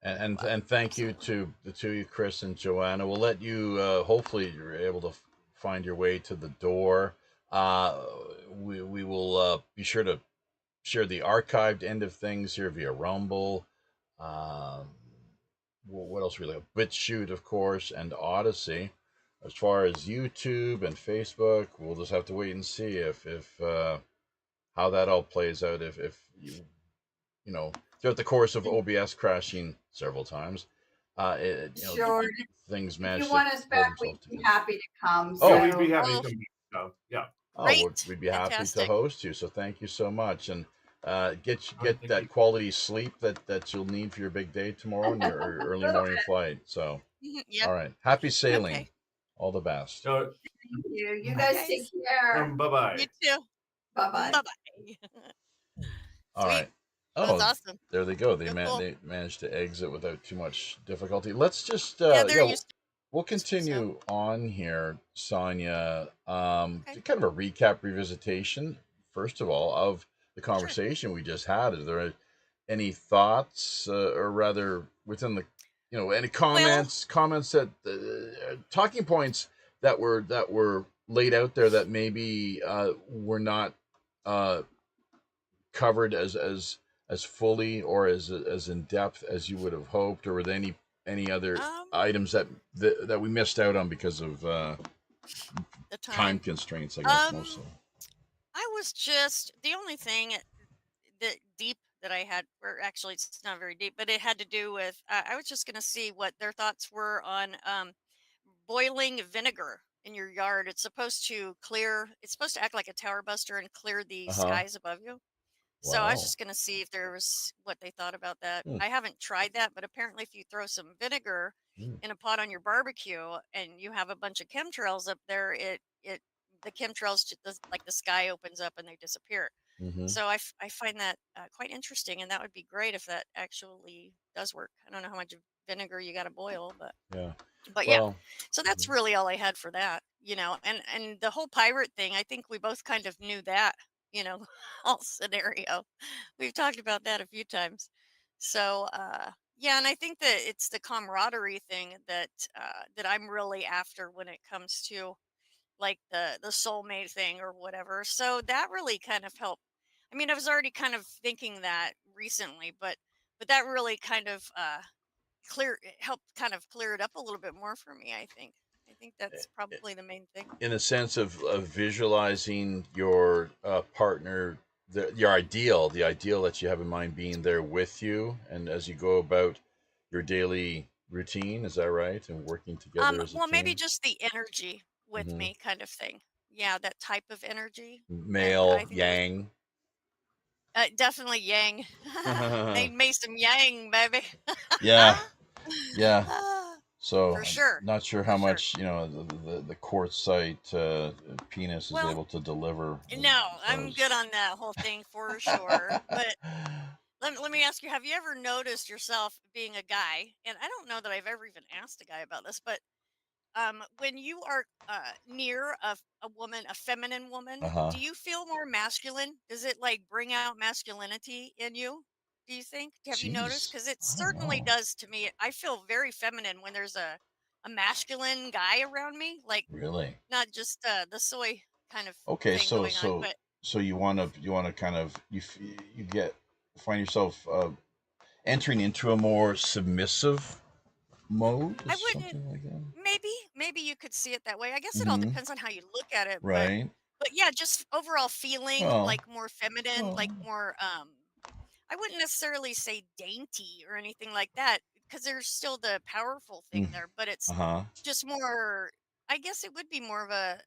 And thank you to the two of you, Chris and Joanna. We'll let you. Hopefully, you're able to find your way to the door. We will be sure to share the archived end of things here via Rumble. Um, what else we like? BitChute, of course, and Odyssey. As far as YouTube and Facebook, we'll just have to wait and see if how that all plays out. If you know, throughout the course of OBS crashing several times, Sure. things If you manage to want us hold back, we'd themselves be together. happy to come. Oh. Yeah, we'd be So happy Oh, to come back. So, yeah. Oh, great. we'd be happy to Fantastic. host you. So thank you so much, and get All right, get thank that you. quality sleep that you'll need for your big day tomorrow and your early little morning bit. flight. So, Yep. all right, happy sailing. Okay. All the best. So, Thank you. You Bye, guys take guys. care. bye bye. You too. Bye bye. Bye bye. All Sweet. right. That was Oh, awesome. there they go. So cool. They managed to exit without too much difficulty. Let's just Yeah, they're used to we'll it, so. continue on here, Sonia. Okay. Kind of a recap, revisitation, first of all, of the Sure. conversation we just had. Are there any thoughts, or rather, within the, any comments that talking points that were laid out there that maybe were not uh, covered as fully or as in depth as you would have hoped, or were there any other items that we missed out on because of the time time. constraints? I guess Um, mostly. I was just the only thing that deep that I had, or actually it's not very deep, but it had to do with I was just going to see what their thoughts were on boiling vinegar in your yard. It's supposed to clear. It's supposed to act like a tower buster and clear the Uh huh. skies above you. So I was Wow. just going to see if there was what they thought about that. Hmm. I haven't tried that, but apparently, if you throw some vinegar Hmm. in a pot on your barbecue and you have a bunch of chemtrails up there, it the chemtrails like the sky opens up and they disappear. Mm-hmm. So I find that quite interesting, and that would be great if that actually does work. I don't know how much vinegar you got to boil, Yeah. yeah. Well. So that's really all I had for that, and the whole pirate thing. I think we both kind of knew that, the whole scenario. We've talked about that a few times. So yeah, and I think that it's the camaraderie thing that I'm really after when it comes to like the soulmate thing or whatever. So that really kind of helped. I mean, I was already kind of thinking that recently, but that really kind of helped kind of clear it up a little bit more for me. I think that's probably the main thing. In a sense of visualizing your partner, the ideal that you have in mind being there with you, and as you go about your daily routine, is that right? And working together as a Well, maybe team. just the energy with Mm-hmm. me, kind of thing. Yeah, that type of energy, and I Male, think it was yang. definitely yang. Made me some yang, baby. Yeah, yeah. So For I'm sure, not sure for how sure. much the quartzite penis is Well, able to deliver as no, far I'm as. good on that whole thing for sure. But let me ask you: have you ever noticed yourself being a guy? And I don't know that I've ever even asked a guy about this, but when you are near a woman, a feminine woman, Uh huh. do you feel more masculine? Does it like bring out masculinity in you? Do you think? Have you noticed? Jeez, Because it I don't certainly know. does to me. I feel very feminine when there's a masculine guy around me, like Really? not just the soy kind of Okay, thing so going on, so but so you want to kind of you get find yourself entering into a more submissive mode, or I wouldn't. something like that. Maybe you could see it that way. I guess it all Mm-hmm. depends on how you look at it, Right. but yeah, just overall feeling Well. like more feminine, Well. like more I wouldn't necessarily say dainty or anything like that because there's still the powerful thing Mm, there, but it's uh-huh. just more. I guess it would be more of a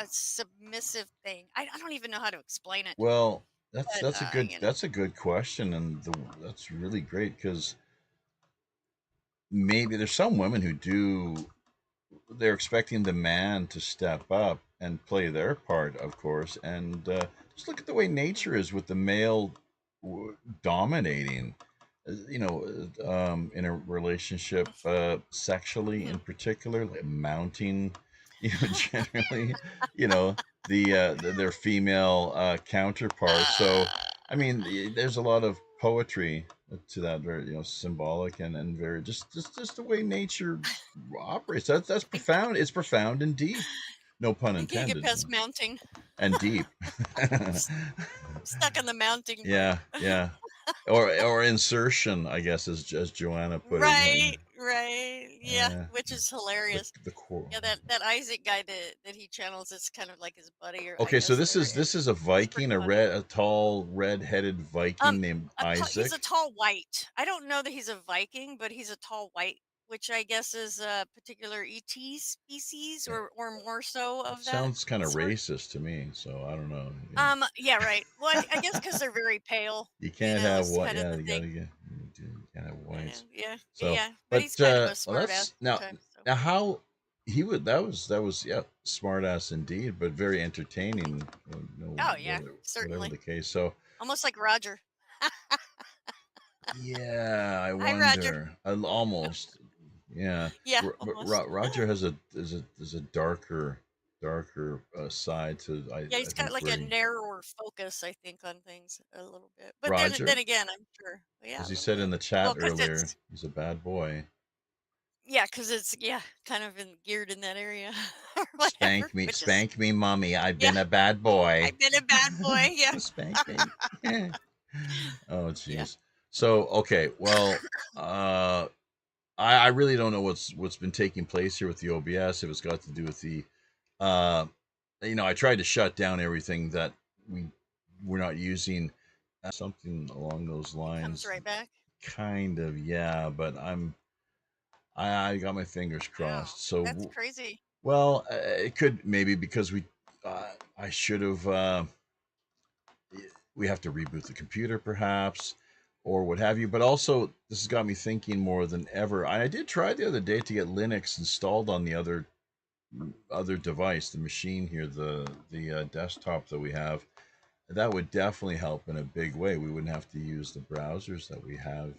submissive thing. I don't even know how to explain it, Well, but that's a good question, and that's really great because maybe there's some women who do, they're expecting the man to step up and play their part, of course, and just look at the way nature is with the male dominating. In a relationship, sexually in particular, like mounting, generally, you know, their female counterpart. So, I mean, there's a lot of poetry to that, very symbolic and very just the way nature operates. That's I can't, profound. It's profound and deep. No pun I can't get intended. past mounting. And deep. I'm stuck on the mounting part. Yeah, yeah. or insertion, I guess, as Joanna put it. Right, right. Yeah, Yeah, which is the hilarious. the core. Yeah, that Isaac guy that he channels is kind of like his buddy, or I Okay, so guess this there, is and this is a it's pretty Viking, funny. a tall red-headed Um, Viking named he's a Isaac. tall white. I don't know that he's a Viking, but he's a tall white, which I guess is a particular ET species, Yeah, or more so it of that sounds kind of sort. racist to me, so I don't know. Yeah, right. Well, I guess because they're very pale, You can't have is what? kind of Yeah, the thing. you can't have I know. whites. Yeah, So, yeah. But but he's kind of a well, smart ass that's now sometimes. So. now how he would that was yeah, smart ass indeed, but very entertaining. Oh yeah, Whatever certainly. the case. So Almost like Roger. yeah, I Hi, Roger. wonder. Almost. Yeah, Yeah, But almost. Roger has a darker side to Yeah, I he's got think like a bring narrower focus, I think, on things a little bit. But then Roger, again, I'm sure. Yeah, as a he little said in bit. the Well, chat because earlier, it's he's a bad boy. because it's kind of geared in that area or whatever. Which is Spank me, mommy. I've yeah, been a bad boy. I've been a bad boy. Yeah, Spank me. Oh, yeah. jeez. So, okay, well, uh, I really don't know what's been taking place here with the OBS. If it's got to do with the, uh, I tried to shut down everything that we're not using. Something along those It comes lines, right back. kind of, yeah. But I got my fingers Wow, crossed. that's So, crazy. well, it could maybe because I should have. We have to reboot the computer, perhaps, or what have you. But also, this has got me thinking more than ever. I did try the other day to get Linux installed on the other device, the machine here, the desktop that we have. That would definitely help in a big way. We wouldn't have to use the browsers that we have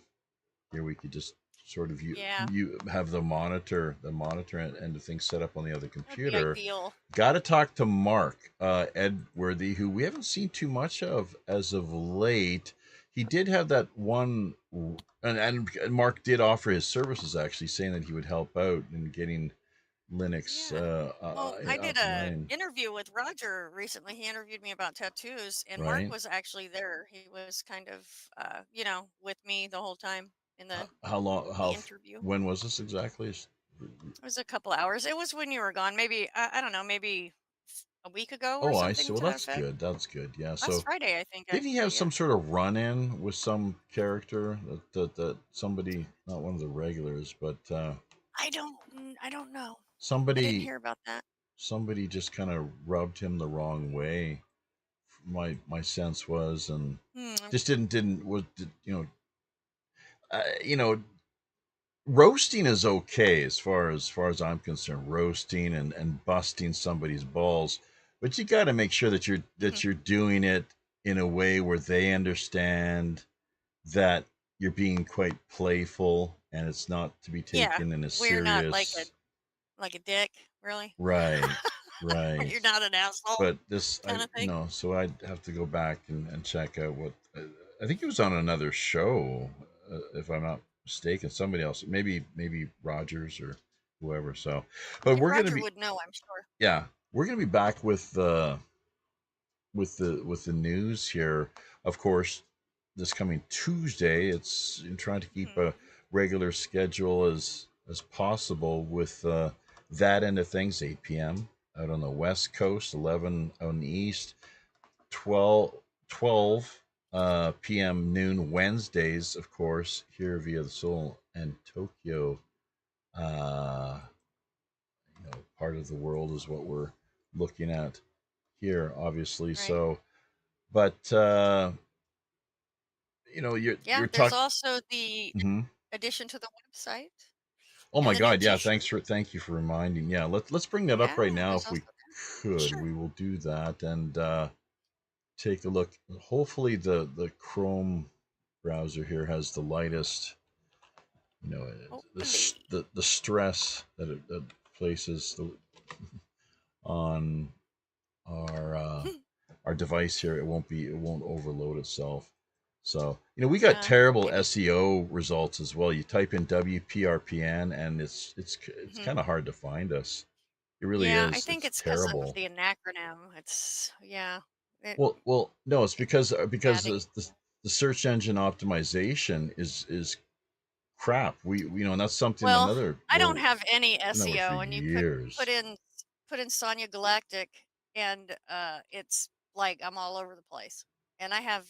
here. We could just sort of Yeah, you have the monitor and the thing set up on the other that'd be computer. ideal. Got to talk to Mark Edworthy, who we haven't seen too much of as of late. He did have that one, and Mark did offer his services, actually, saying that he would help out in getting Linux Yeah. Well, I did up and a running. interview with Roger recently. He interviewed me about tattoos, and Mark Right? was actually there. He was kind of, with me the whole time in How long? the interview. When was this exactly? It was a couple hours. It was when you were gone. Maybe I don't know. Maybe a week ago or Oh, I see. something Well, to that that's effect. good. That's good. Yeah. Last So, Friday, I think. did he have Actually, yeah. some sort of run-in with some character that somebody, not one of the regulars, but I don't know. I didn't somebody hear about that. somebody just kind of rubbed him the wrong way. My sense was, and Hmm. just didn't was uh, you know roasting is okay as far as I'm concerned. Roasting and busting somebody's balls, but you got to make sure that you're Hmm. that you're doing it in a way where they understand that you're being quite playful and it's not to be Yeah, taken in a we're not serious. like a dick, really. Right, You're right. not an asshole, But this, kind of thing. so I'd have to go back and check out what I think he was on another show, if I'm not mistaken. Somebody else, maybe Rogers or whoever. So, but Yeah, we're gonna Roger be, would know, I'm sure. yeah, we're gonna be back with the news here. Of course, this coming Tuesday. It's in trying to keep a Hmm. regular schedule as possible with that end of things. 8 p.m. out on the West Coast, 11 on the East, 12 p.m. noon Wednesdays, of course, here via the Seoul and Tokyo uh, part of the world is what we're looking at here, obviously. Right. So, but you're Yeah, there's talking. also the Mm-hmm. addition to the website Oh and my the new God! Yeah, T-shirt. thank you for reminding. Yeah, let's bring that up Yeah, right now there's if we also that. could. Sure. We will do that and take a look. Hopefully, the Chrome browser here has the lightest. Hopefully. The stress that places on our our device here. It won't overload itself. So we got Yeah, terrible maybe. SEO results as well. You type in WPRPN and it's Hmm. kind of hard to find us. It really Yeah, I is. think It's it's because of terrible. the acronym. It's yeah, it Well, no, it's because adding. the the search engine optimization is crap. And that's something Well, another. I don't Well, have any been that way for SEO, and you put years. in Sonya Galactic, and it's like I'm all over the place, and I have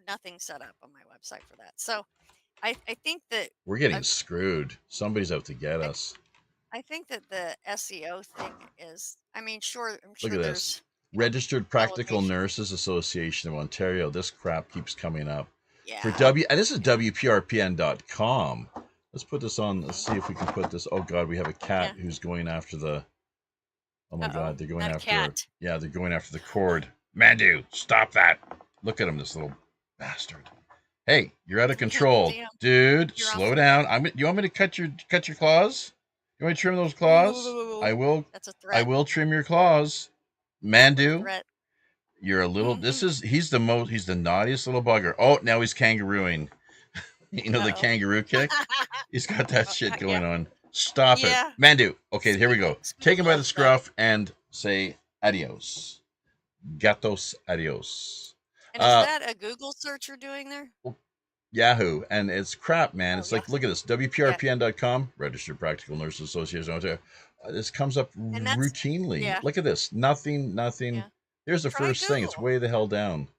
nothing set up on my website for that. So I think that We're uh, getting screwed. Somebody's out to get I us. I think that the SEO thing is, I mean, sure, I'm Look sure at this. there's Registered Practical elevation. Nurses Association of Ontario. This crap keeps coming up. For Yeah, and this is yeah. WPRPN.com. Let's put this on. Let's Mm-hmm. see if we can put this. Oh God, we have a cat Yeah. who's going after the. Oh my Uh-oh, God, they're going not a after. cat. Yeah, they're going after the cord. Mandu, stop that! Look at him, this little bastard. Hey, you're out of I can't control, see him. dude. You're off Slow the. down. You want me to cut your claws? You want me to trim those claws? Ooh, I will. that's a I threat. will trim your claws, What a Mandu. threat. You're a little. He's the most. He's the naughtiest little bugger. Oh, now he's kangarooing. The Uh-oh. kangaroo kick. He's got that shit Yeah. going on. Stop it, Yeah. Mandu. Okay, here we go. Take him by the Squeak stuff. scruff and say adios. Gatos adios. And is that a Google search you're doing there? Yahoo, and it's crap, man. Oh, It's like, Yahoo. look at this, WPRPN.com, Registered Practical Nurses Association of Ontario. This comes up And that's routinely. yeah. Look at this, nothing. Yeah. Here's the Try first thing. It's Google. way the hell down.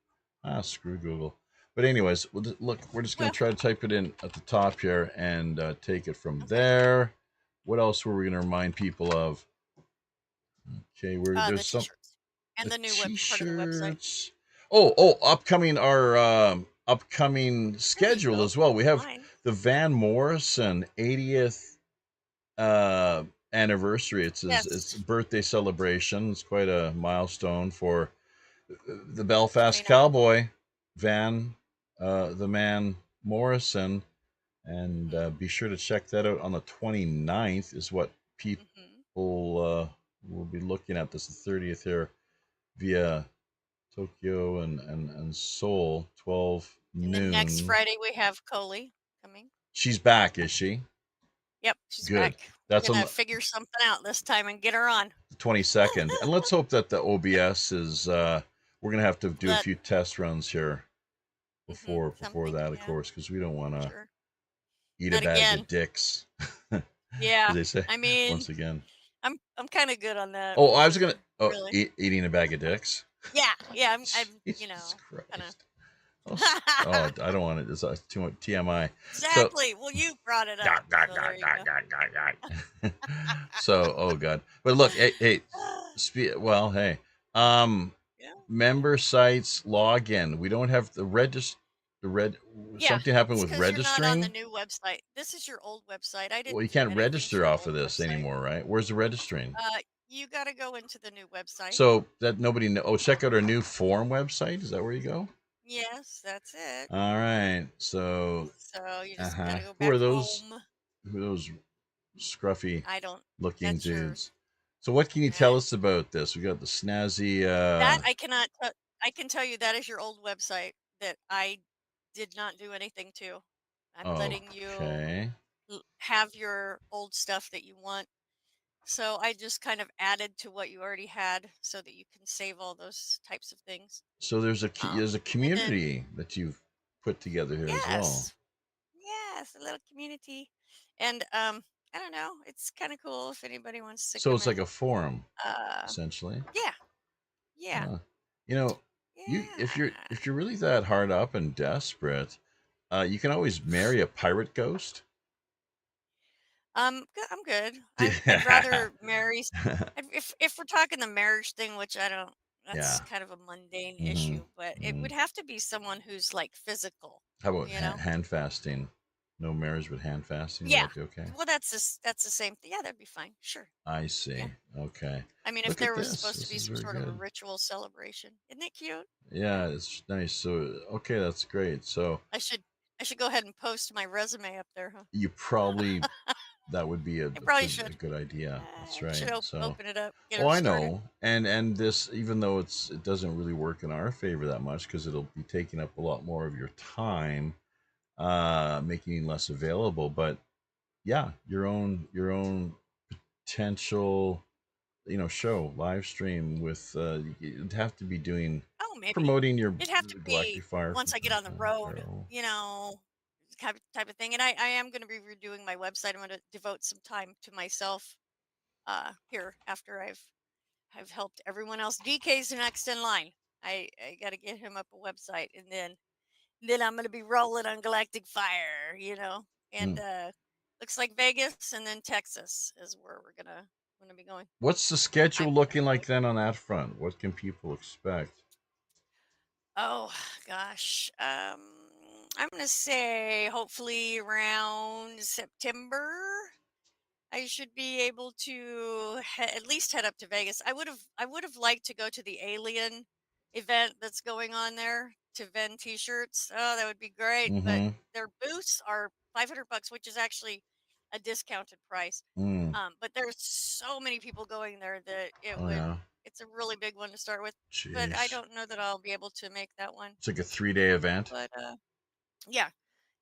Screw Google. But anyways, look, we're just going Well, to try to type it in at the top here and take it from okay. there. What else were we going to remind people of? Okay, The there's some t-shirts and the new part of the website. t-shirts. Upcoming upcoming There you schedule go. as well. We have Mine. the Van Morrison 80th anniversary. It's Yes. birthday celebration. It's quite a milestone for the Belfast 29. cowboy, the man Morrison. And be sure to check that out on the 29th is what people will be looking at. This is the 30th here via Tokyo and Seoul, 12 And then next noon. Friday we have Coley coming. She's back, is she? Yep, she's Good. back. That's We're on gonna the figure something out this time and get her on. 22nd. And let's hope that the OBS is we're gonna have to do a few test runs here before that, of course, because we don't want to eat a bag of dicks. Yeah. As they say. I mean, once again. I'm kind of good on that. Oh, I was gonna. Oh, really? Eating a bag of dicks. Yeah. I'm Jesus Christ. kind of. I don't want it. It's too much TMI. Exactly. Well, you brought it up. So, oh God. But look, hey. Member sites login. We don't have the register. Something happened with registering. You're not on the new website. This is your old website. I didn't. Well, you can't register off of this anymore, right? Where's the registering? You got to go into the new website. So that nobody know. Oh, check out our new forum website. Is that where you go? Yes, that's it. All right. So you just gotta go back who are those? home. Who are those scruffy looking dudes? Yours. So what can you tell us about this? We got the snazzy. That I cannot. I can tell you that is your old website that I did not do anything to. I'm letting you have your old stuff that you want. So I just kind of added to what you already had so that you can save all those types of things. So there's a community that you've put together here as well. Yes, a little community. And I don't know, it's kind of cool if anybody wants to. So it's like a forum, essentially. Yeah. If you're really that hard up and desperate, you can always marry a pirate ghost. I'm good. I'd rather marry. If we're talking the marriage thing, which I don't, that's kind of a mundane issue, but it would have to be someone who's like physical. How about hand fasting? No marriage, but hand fasting. Yeah. Would that be okay? Well, that's the same thing. Yeah, that'd be fine. Sure. I see. Yeah. Okay. I mean, if there was supposed to be some sort of a ritual celebration, isn't it cute? Yeah, it's nice. So okay, that's great. So I should go ahead and post my resume up there, huh? You probably that would be a good idea. That's right. Should open it up. I know. And this, even though it doesn't really work in our favor that much because it'll be taking up a lot more of your time, making it less available. But yeah, your own potential, show live stream with you'd have to be doing maybe. promoting your It'd have to be Galactic Fire once from I get on the road, Pharaoh. type of thing. And I am going to be redoing my website. I'm going to devote some time to myself here after I've helped everyone else. DK's next in line. I got to get him up a website, and then I'm going to be rolling on Galactic Fire, Hmm. and looks like Vegas and then Texas is where we're gonna be going. What's the schedule I'm looking really, like then on that front? What can people expect? oh gosh, I'm gonna say hopefully around September. I should be able to at least head up to Vegas. I would have liked to go to the Alien event that's going on there to vend T-shirts. Oh, that would be great. But Mm-hmm. their booths are $500, which is actually a discounted price. Mm. But there's so many people going there that Oh yeah. it's a really big one to start with. But I Jeez. don't know that I'll be able to make that one. It's like a 3-day event. But yeah,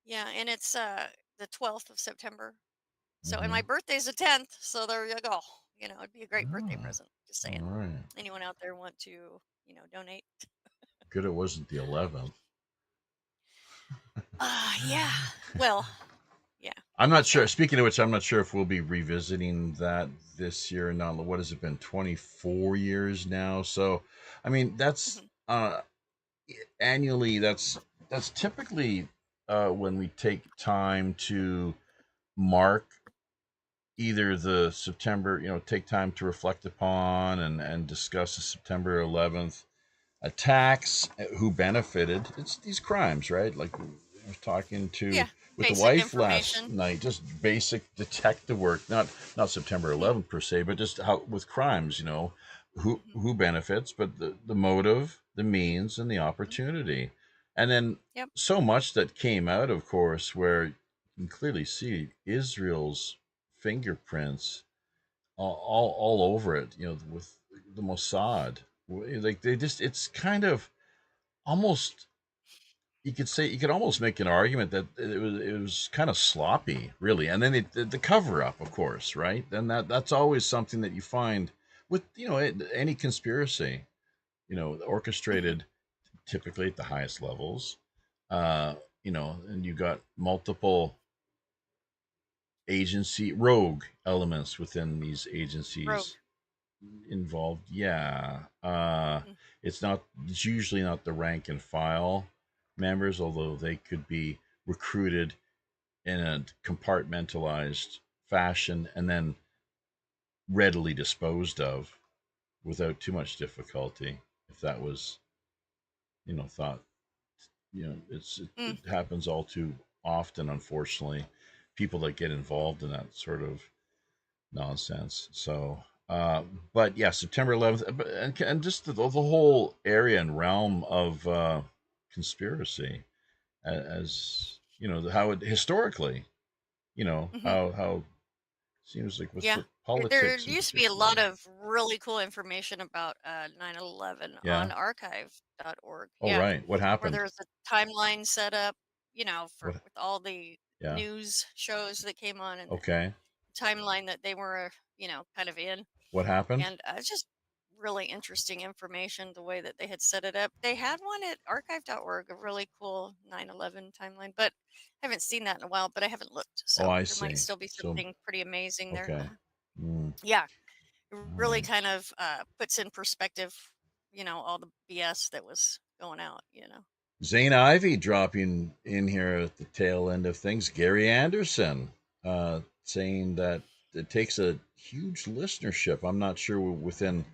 yeah, and it's the 12th of September. So, and Mm-hmm. my birthday's the 10th. So there you go. It'd be a great birthday Ah, present. Just saying. all right. Anyone out there want to, donate? Good it wasn't the 11th. Yeah. Well, yeah. I'm not sure. So, Speaking of which, I'm not sure if we'll be revisiting that this year or not. What has it been? 24 years now. So, I mean, that's mhm, annually. That's typically when we take time to mark either the September, take time to reflect upon and discuss the September 11th attacks, who benefited. It's these crimes, right? Like I was talking to yeah. with the Basic wife last information. night, just basic detective work, not September Hmm. 11th per se, but just how with crimes, who Hmm. who benefits, but the motive, the means, and the Hmm. opportunity, and then Yep. so much that came out, of course, where you can clearly see Israel's fingerprints all over it, with the Mossad. Like they just, it's kind of almost, you could almost make an argument that it was kind of sloppy, really. And then the cover up, of course, right? Then that's always something that you find with any conspiracy, Hmm. orchestrated typically at the highest levels. And you got multiple rogue elements within these Rogue. agencies involved. Yeah. Mm. It's usually not the rank and file members, although they could be recruited in a compartmentalized fashion and then readily disposed of without too much difficulty. If that was, thought, Mm. it happens all too often, unfortunately. People that get involved in that sort of nonsense. So, uh, but yeah, September 11th, and just the whole area and realm of conspiracy, as how it historically, Hmm. how seems like with Yeah. There politics in used to be a lot particular. of really cool information about 9/11 Yeah. on archive.org. Oh, Yeah. right. What Where happened? there's a timeline set up, What? with all the Yeah. news shows that came on and the Okay. timeline that they were, kind of in. What happened? And it's just really interesting information the way that they had set it up. They had one at archive.org, a really cool 9/11 timeline, but I haven't seen that in a while, but I haven't looked. Oh, So I there might see. still be So, something pretty amazing there. okay. Mm, Yeah, it all really right. kind of puts in perspective, all the BS that was going out. Zane Ivy dropping in here at the tail end of things. Gary Anderson saying that it takes a huge listenership. I'm not sure within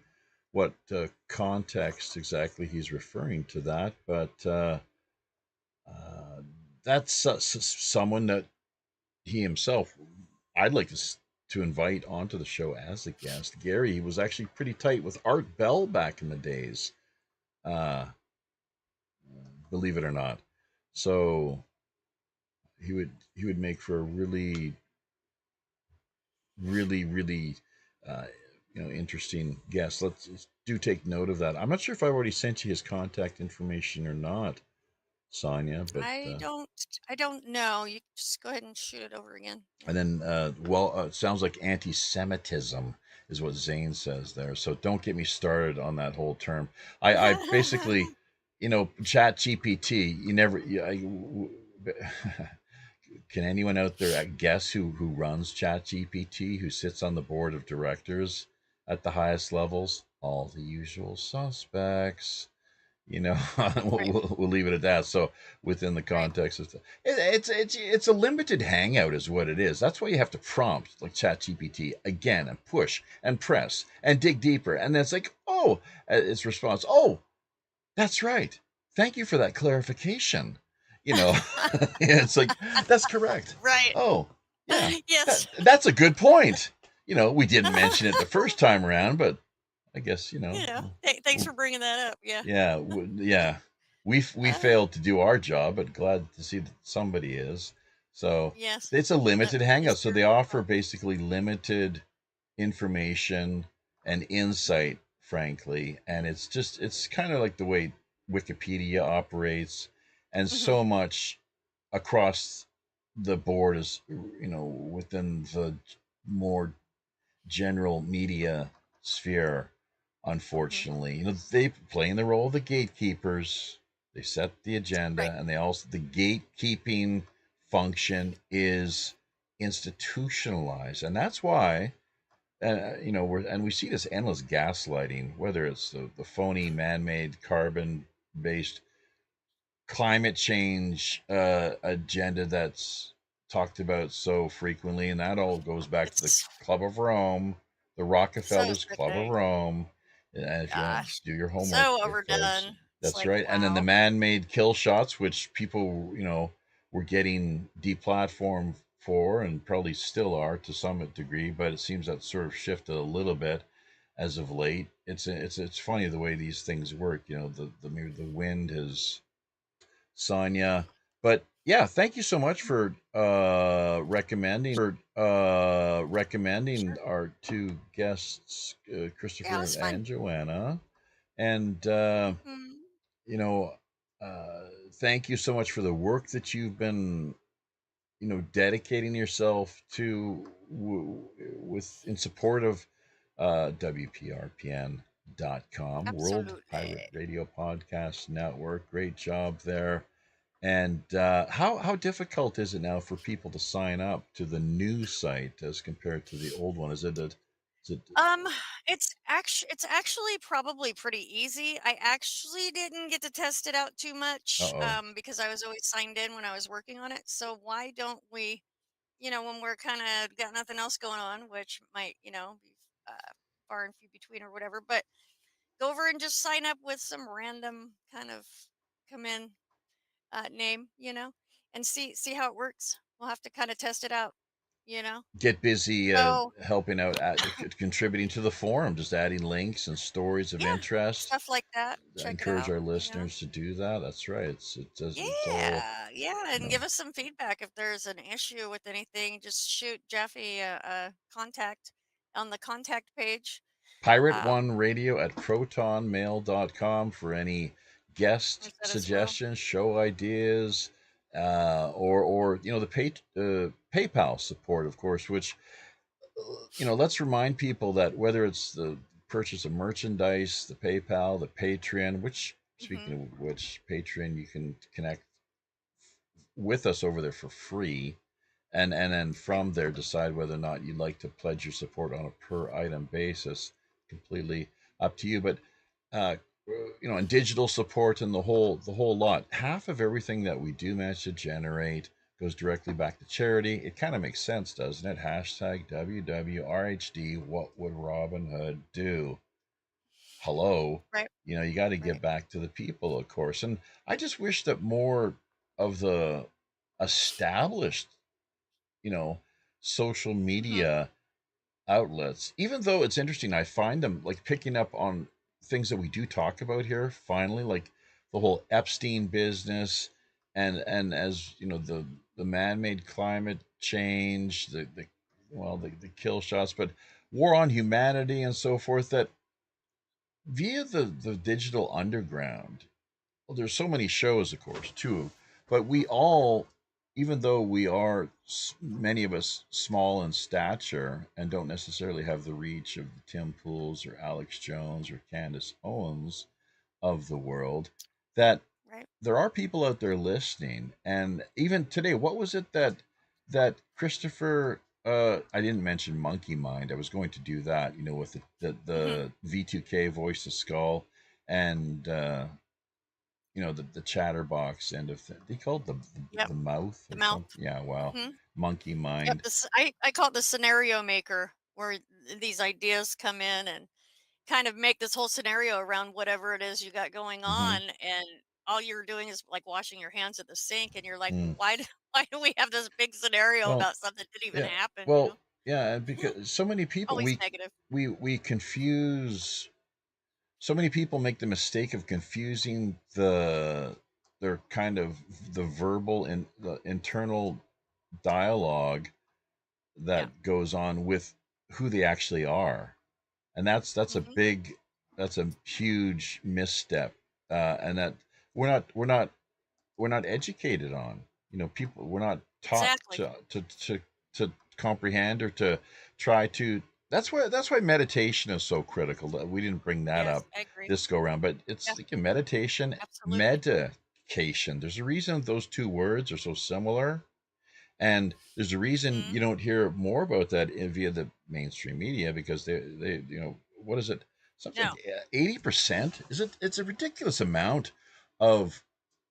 what context exactly he's referring to that, but uh, that's someone that he himself, I'd like to invite onto the show as a guest. Gary was actually pretty tight with Art Bell back in the days, uh, believe it or not. So he would make for a really, really, really uh, interesting guest. Let's do take note of that. I'm not sure if I already sent you his contact information or not, Sonia, but I don't, I don't know. You just go ahead and shoot it over again. Yeah. and then it sounds like anti-Semitism is what Zane says there. So don't get me started on that whole term. I basically Chat GPT. You never. Can anyone out there guess who runs Chat GPT? Who sits on the board of directors at the highest levels? All the usual suspects. we'll, Right. we'll leave it at that. So within the Right. context of it's a limited hangout is what it is. That's why you have to prompt like ChatGPT again and push and press and dig deeper, and then it's like, oh, its response, oh, that's right, thank you for that clarification. you know it's like, that's correct. Right. Oh, yeah, Yes. that's a good point. We didn't mention it the first time around, but I guess Thanks for bringing that up. Yeah. yeah, yeah. We Uh, failed to do our job, but glad to see that somebody is. So yes. it's a limited That hangout. is So they very offer well. basically limited information and insight, frankly, and it's kind of like the way Wikipedia operates, and Hmm. so much across the board is within the more general media sphere, Hmm. unfortunately. They play in the role of the gatekeepers. They set the Right. agenda, and they also, the gatekeeping function is institutionalized, and that's why, we see this endless gaslighting, whether it's the phony man-made carbon-based climate change agenda that's talked about so frequently, and that all goes back to the It's Club of Rome, the so Rockefellers Club of sickening. Rome. And if you want to Gosh. do your homework So there, folks, overdone. It's that's like, right. And then the wow. man-made kill shots, which people, were getting deplatformed for, and probably still are to some degree, but it seems that sort of shifted a little bit as of late. It's funny the way these things work. Maybe the wind has Sonia. But yeah, thank you so much for recommending Sure. our two guests, Yeah, it Christopher was fun. and Joanna. And Hmm. you know, thank you so much for the work that you've been dedicating yourself to, with in support of WPRPN.com, World Absolutely. Pirate Radio Podcast Network. Great job there. And how difficult is it now for people to sign up to the new site as compared to the old one? Is it Um, it's actually probably pretty easy. I actually didn't get to test it out too much, oh because I was always signed in when I was working on it. So why don't we, when we're kind of got nothing else going on, which might, be far and few between or whatever, but go over and just sign up with some random kind of come in name, and see how it works. We'll have to kind of test it out, you know. get busy So helping out, contributing to the forum, just adding links and stories of yeah, interest. stuff like that. I Check it encourage out, our listeners to do that. That's right. It's all Yeah, yeah, you and know give us some feedback if there's an issue with anything. Just shoot Jeffy a contact on the contact page. Pirate Um, One Radio at protonmail.com for any there's guest that as well. suggestions, show ideas, or the PayPal support, of course. Which, let's remind people that whether it's the purchase of merchandise, the PayPal, the Patreon, which, speaking Hmm. of which, Patreon, you can connect with us over there for free, and then Right, from there decide whether or not you'd like to pledge your support on a per item basis. Completely up to you. But uh, and digital support and the whole lot. Half of everything that we do manage to generate goes directly back to charity. It kind of makes sense, doesn't it? Hashtag WWRHD. What would Robin Hood do? Hello. right, You got to give right. back to the people, of course. And I just wish that more of the established, you know, social Hmm. media outlets, even though it's interesting, I find them like picking up on things that we do talk about here, finally, like the whole Epstein business, and as the man-made climate change, the kill shots, but war on humanity and so forth, that via the digital underground. Well, there's so many shows, of course, too, but we all, even though we are, many of us, small in stature and don't necessarily have the reach of Tim Pools or Alex Jones or Candace Owens of the world, that Right. there are people out there listening. And even today, what was it that Christopher, I didn't mention Monkey Mind. I was going to do that, with Hmm. the V2K voice of skull, and the chatterbox end of thing. They called Yep. the mouth The or mouth. something. Yeah, wow. Hmm. Monkey Yep. Mind. I call it the scenario maker, where these ideas come in and kind of make this whole scenario around whatever it is you got going Mm-hmm. on, and all you're doing is like washing your hands at the sink, and you're like, Mm. why do, why do we have this big scenario Well, about something that didn't even yeah. happen, Well, yeah, because so many people always negative. we confuse. So many people make the mistake of confusing their kind of the verbal and the internal dialogue Yeah. that goes on with who they actually are, and Hmm. that's a huge misstep, and that we're not educated on. People, we're not taught Exactly. to comprehend or to try to. That's why meditation is so critical. We didn't bring that Yes, up I agree. this go around, but Yeah, it's like a meditation, absolutely. medication. There's a reason those two words are so similar, and there's a reason Hmm. you don't hear more about that via the mainstream media, because they what is it, something No. like 80%, is it? It's a ridiculous amount of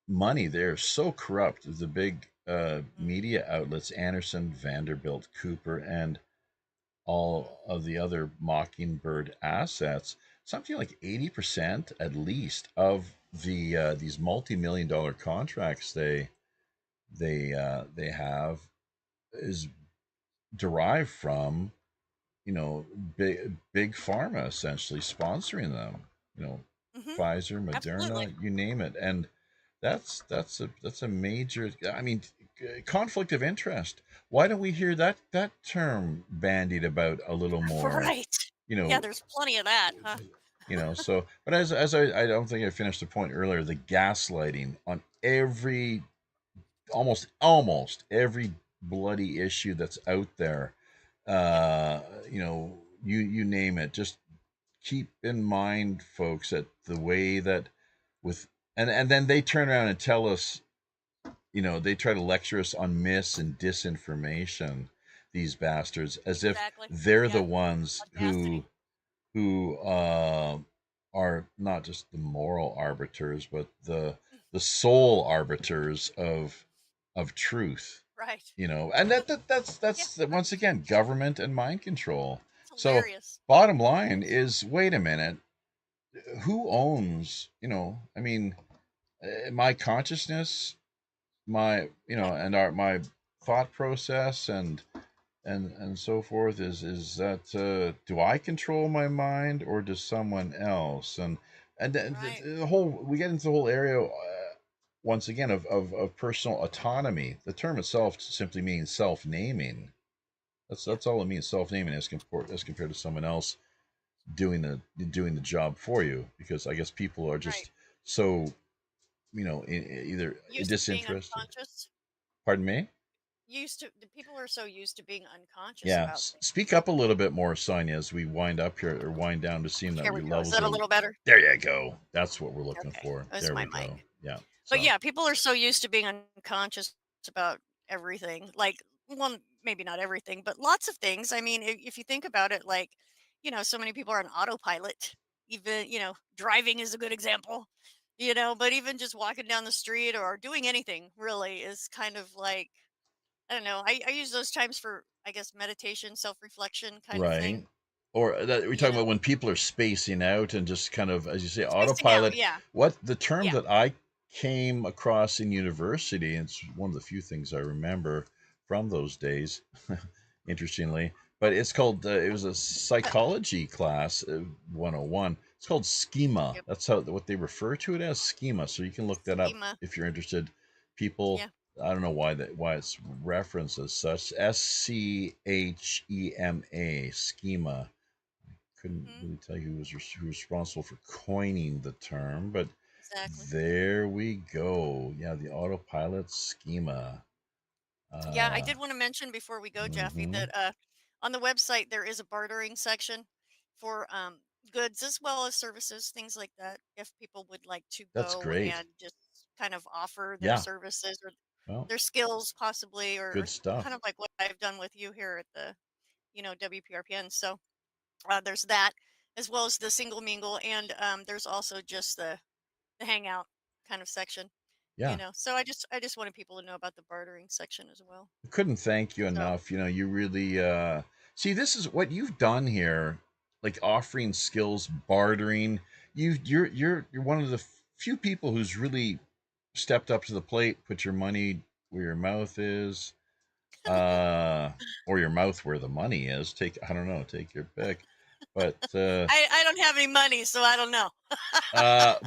money. They're so corrupt. The big Mm-hmm. media outlets, Anderson, Vanderbilt, Cooper, and Mm-hmm. all of the other Mockingbird assets. Something like 80% at least of these multi-million dollar contracts they have is derived from big pharma essentially sponsoring them. You know, Hmm. Pfizer, Absolutely. Moderna, you name it, and that's a major. I mean, conflict of interest. Why don't we hear that term bandied about a little more? Right. You Yeah, know, there's plenty of that, huh? So, but as I don't think I finished the point earlier, the gaslighting on every almost every bloody issue that's out there. Yep. uh you name it. Just keep in mind, folks, that the way that with and then they turn around and tell us, they try to lecture us on myths and disinformation, these bastards, as if Exactly. they're the Yeah. ones Audacity. who are not just the moral arbiters, but the soul arbiters of truth. Right. And Yeah. that's once again government and mind control. It's So hilarious. bottom line Yes. is, wait a minute, who owns, I mean, my consciousness, my Right. and my thought process, and so forth. Is that, do I control my mind, or does someone else? And Right. the whole, we get into the whole area, once again, of personal autonomy. The term itself simply means self-naming. that's Yep. that's all it means, self-naming, as compared to someone else doing the job for you, because I guess people are Right. just so, either Used to being disinterested. unconscious. Pardon me. The people are so used to being unconscious Yeah, about things. speak up a little bit more, Sonia, as we wind up here, or wind down, to seem that Here we your go. Is levels that a are. little better? There you go. That's what we're looking Okay. for. That's There my we mic. go. Yeah. But So yeah, people are so used to being unconscious about everything. Like, well, maybe not everything, but lots of things. I mean, if you think about it, like, so many people are on autopilot. Even, driving is a good example. But even just walking down the street or doing anything really is kind of like, I don't know. I use those times for, I guess, meditation, self reflection kind of right. thing. Or that we're You talking know, about when people are spacing out and just kind of, as you say, spacing out. autopilot. Yeah. What the term Yeah. that I came across in university, and it's one of the few things I remember from those days, interestingly, but it's called, it was a psychology class, 101. It's called schema. Yep. That's how, what they refer to it as, schema. So you can look that up Schema. if you're interested. People, Yeah. I don't know why it's referenced as such. SCHEMA, schema. Couldn't Hmm. really tell you who was responsible for coining the term, but Exactly. there we go. Yeah, the autopilot schema. Yeah, I Uh, did want to mention before we go, Jeffy, mm-hmm. that on the website there is a bartering section for goods as well as services, things like that. If people would like to That's go great. and just kind of offer their Yeah. services or Well, their skills, possibly, good or kind stuff. of like what I've done with you here at the WPRPN. So there's that, as well as the single mingle, and there's also just the hangout kind of section. Yeah. So I just wanted people to know about the bartering section as well. I couldn't thank you So enough. You really see, this is what you've done here, like offering skills, bartering. You're one of the few people who's really stepped up to the plate, put your money where your mouth is, uh, or your mouth where the money is. I don't know, take your pick. But I don't have any money, so I don't know.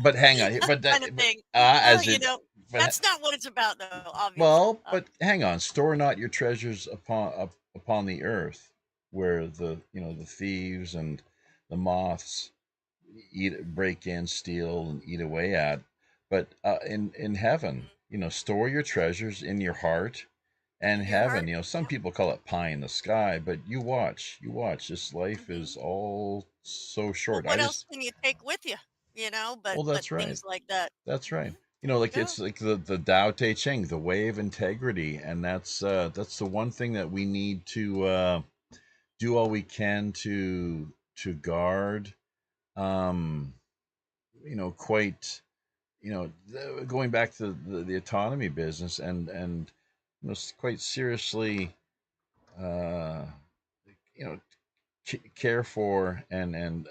but hang on, but Kind of that, but thing. Well, as it, but that's not what it's about, though. Obviously. well, but hang on, store not your treasures upon the earth, where the thieves and the moths break in, steal, and eat away at. But in heaven, store your treasures in your heart and In your heaven. heart. Some people call it pie in the sky, but you watch. This life Hmm. is all so Well, short. what else can you take with you? Well, But that's right. things like that. That's right. Hmm. Like Yeah. it's like the Tao Te Ching, the way of integrity, and that's the one thing that we need to do all we can to guard. Um, quite. Going back to the autonomy business, and quite seriously, uh, you know, care for and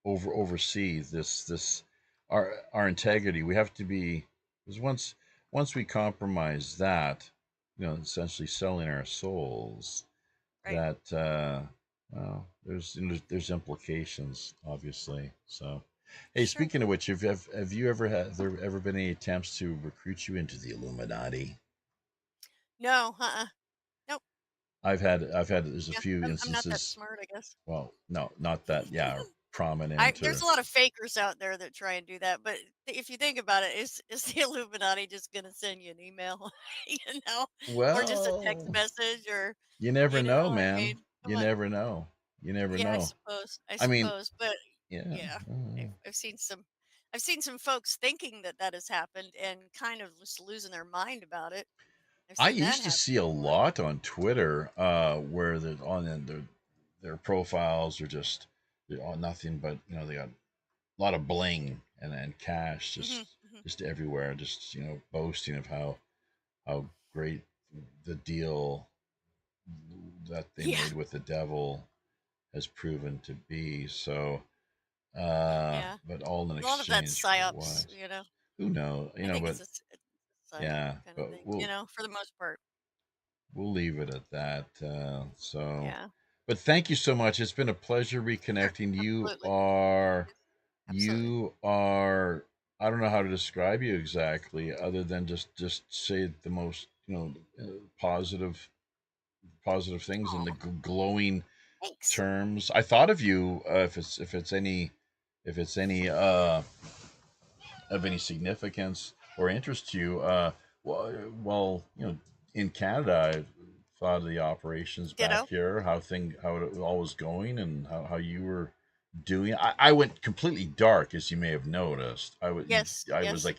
oversee this our integrity. We have to be, because once we compromise that, essentially selling our souls. Right. That well, there's implications, obviously. So, hey, Sure. speaking of which, have you ever had there ever been any attempts to recruit you into the Illuminati? No. Nope. I've had there's a Yeah. few I'm not that instances. smart, I guess. Well, no, not that. Yeah, I prominent There's or a lot of fakers out there that try and do that, but if you think about it, is the Illuminati just going to send you an email, or just a text well, message, or you never know, I man. mean, come You on. never know. You never Yeah, I know. suppose. I I mean, suppose, but yeah. yeah, I've seen some. I've seen some folks thinking that that has happened and kind of just losing their mind about it. I've I seen that used to happen see a before. lot on Twitter, where they're on their profiles are just they're all nothing but they got a lot of bling and cash Hmm. just Hmm. just everywhere, just boasting of how great the deal that they Yeah, made with the devil has proven to be. So, yeah. but all in A lot of that exchange for psyops. what? Who knows? I think But it's a psyop yeah, kind of but thing. we'll For the most part. we'll leave it at that. So, Yeah. but thank you so much. It's been a pleasure Sure. reconnecting. You Absolutely. are, Yes, absolutely. you are. I don't know how to describe you exactly, other than just say the most positive things in the Oh, glowing thanks. terms. I thought of you, if it's any of any significance or interest to you. Well, in Canada, I thought of the operations back Ditto. here, how it all was going, and how you were doing. I went completely dark, as you may have noticed. Yes. I was Yes. like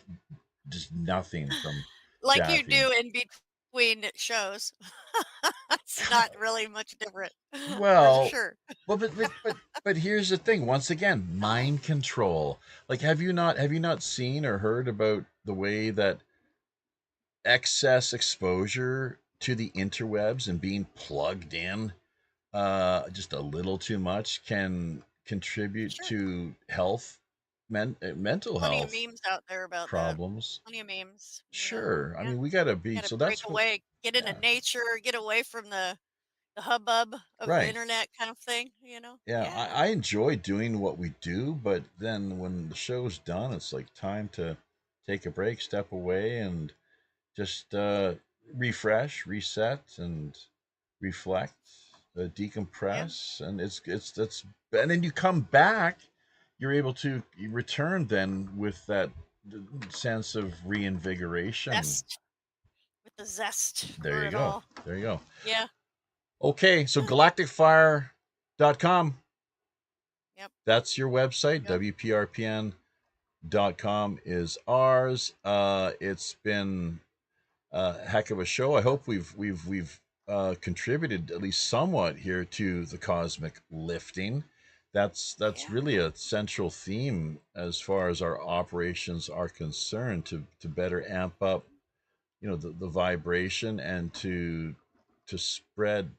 just nothing from Like you Jaffe. do in between shows. It's not really much different, for Well, sure. well, but here's the thing. Once again, mind control. Like, have you not seen or heard about the way that excess exposure to the interwebs and being plugged in just a little too much can contribute Sure. to mental Plenty of health memes out there about that. problems? Plenty of memes. Sure. I Yeah. mean, we gotta be. Got to So break that's what. away, get into Yeah. nature, get away from the hubbub of the Right. internet kind of thing. Yeah. Yeah. I enjoy doing what we do, but then when the show's done, it's like time to take a break, step away, and just refresh, reset, and reflect, Yeah. decompress, and it's that's and then you come back. You're able to return then with that sense of reinvigoration. Zest, with the zest There for you it go. all. There you go. Yeah. Okay, so galacticfire.com. Yep. That's your website. Yep. WPRPN.com is ours. It's been a heck of a show. I hope we've contributed at least somewhat here to the cosmic lifting. That's Yeah. really a central theme as far as our operations are concerned, to better amp up, the vibration, and to spread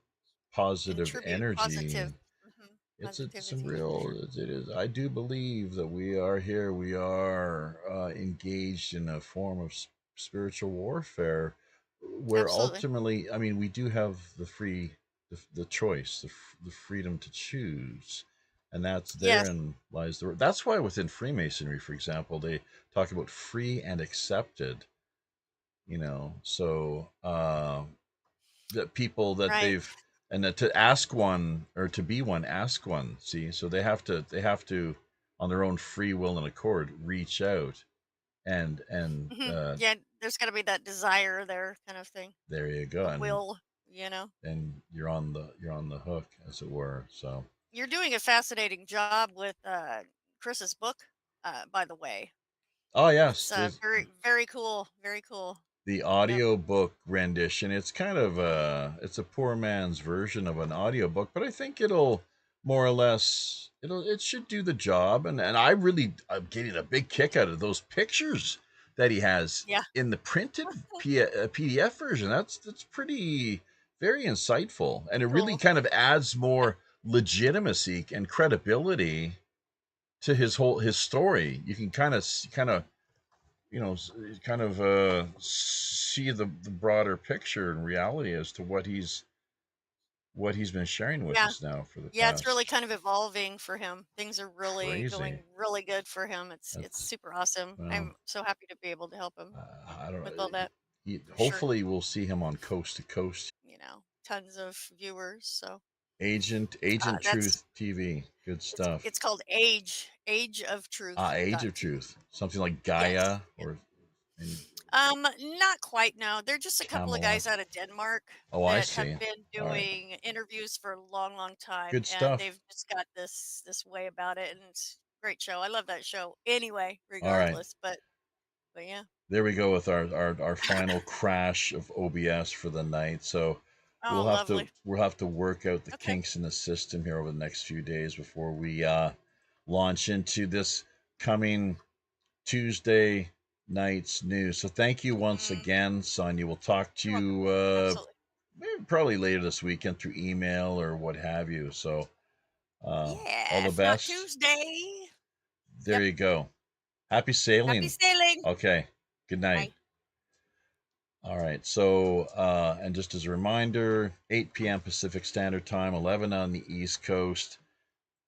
positive Contribute positive. energy. Hmm. It's some Positivity for real. sure. It is. I do believe that we are here. We are engaged in a form of spiritual warfare, where Absolutely. ultimately, I mean, we do have the choice, the freedom to choose, and that's Yes. therein lies the. That's why within Freemasonry, for example, they talk about free and accepted. So that people that Right. they've, and that to ask one, or to be one, ask one. See, so they have to on their own free will and accord reach out, and Yeah. There's got to be that desire there, kind of thing. there you go, The and will. You know. you're on the hook, as it were. So, You're doing a fascinating job with Chris's book, by the way. oh yes, It's very, very cool. Very cool. the Yep. audiobook rendition. It's kind of it's a poor man's version of an audiobook, but I think it'll more or less, it should do the job. And I'm getting a big kick out of those pictures that he has Yeah. in the printed PDF version. That's pretty, very insightful, and it really Cool. kind of adds Yeah. more legitimacy and credibility to his story. You can kind of kind of see the broader picture and reality as to what he's been sharing with Yeah. us now for the Yeah. It's really past. kind of evolving for him. Things are really Crazy. going really good for him. It's That's, super awesome. well, I'm so happy to be able to help him I don't know. with all that for sure. Hopefully, we'll see him on Coast to Coast. Tons of viewers. So Agent that's Truth TV. Good stuff. it's called Age of Truth Age dot of TV. Truth. Something like Yes. Gaia, or any Not quite, no. They're just a couple of Camelot. guys out of Denmark Oh, I that have see. been All right. doing interviews for a long, long time, Good and stuff. they've just got this way about it, and it's a great show. I love that show anyway, All right. regardless. But yeah. There we go with our final crash of OBS for the night. So Oh, we'll have to lovely. we'll have to work out the Okay. kinks in the system here over the next few days before we launch into this coming Tuesday night's news. So thank you once Mm, again, Sonia. We'll talk to you're welcome. you Absolutely. maybe probably later this weekend through email or what have you. So all Yeah, the if not best. Tuesday. There Yep. you go. Happy Happy sailing. sailing. Okay. Good night. Bye. All right. So, and just as a reminder, 8 p.m. Pacific Standard Time, 11 on the East Coast.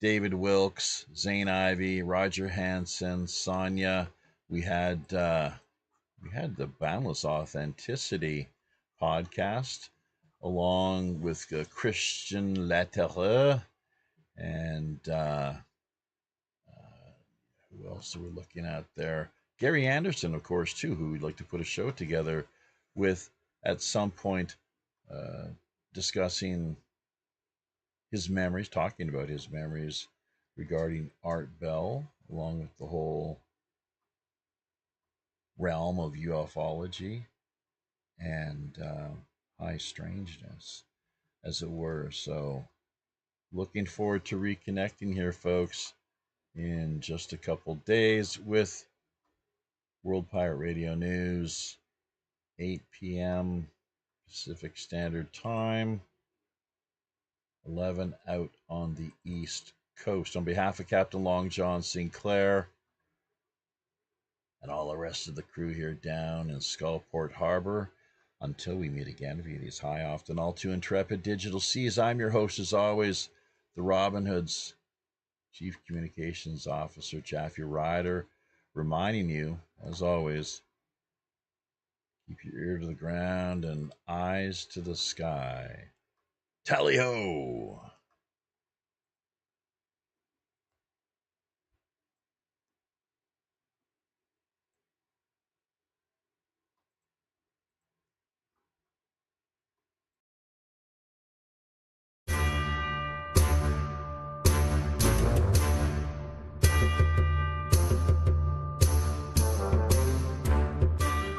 David Wilkes, Zane Ivy, Roger Hansen, Sonia. We had the Boundless Authenticity podcast, along with Christian Lattereux, and who else are we looking at there? Gary Anderson, of course, too, who we'd like to put a show together with at some point, uh, discussing his memories, talking about his memories regarding Art Bell, along with the whole realm of ufology and high strangeness, as it were. So, looking forward to reconnecting here, folks, in just a couple days with World Pirate Radio News, 8 p.m. Pacific Standard Time, 11 out on the East Coast. On behalf of Captain Long John Sinclair and all the rest of the crew here down in Skullport Harbor, until we meet again via these high, often all too intrepid digital seas, I'm your host, as always, the Robin Hood's Chief Communications Officer, Jaffe Ryder, reminding you, as always, keep your ear to the ground and eyes to the sky. Tally ho!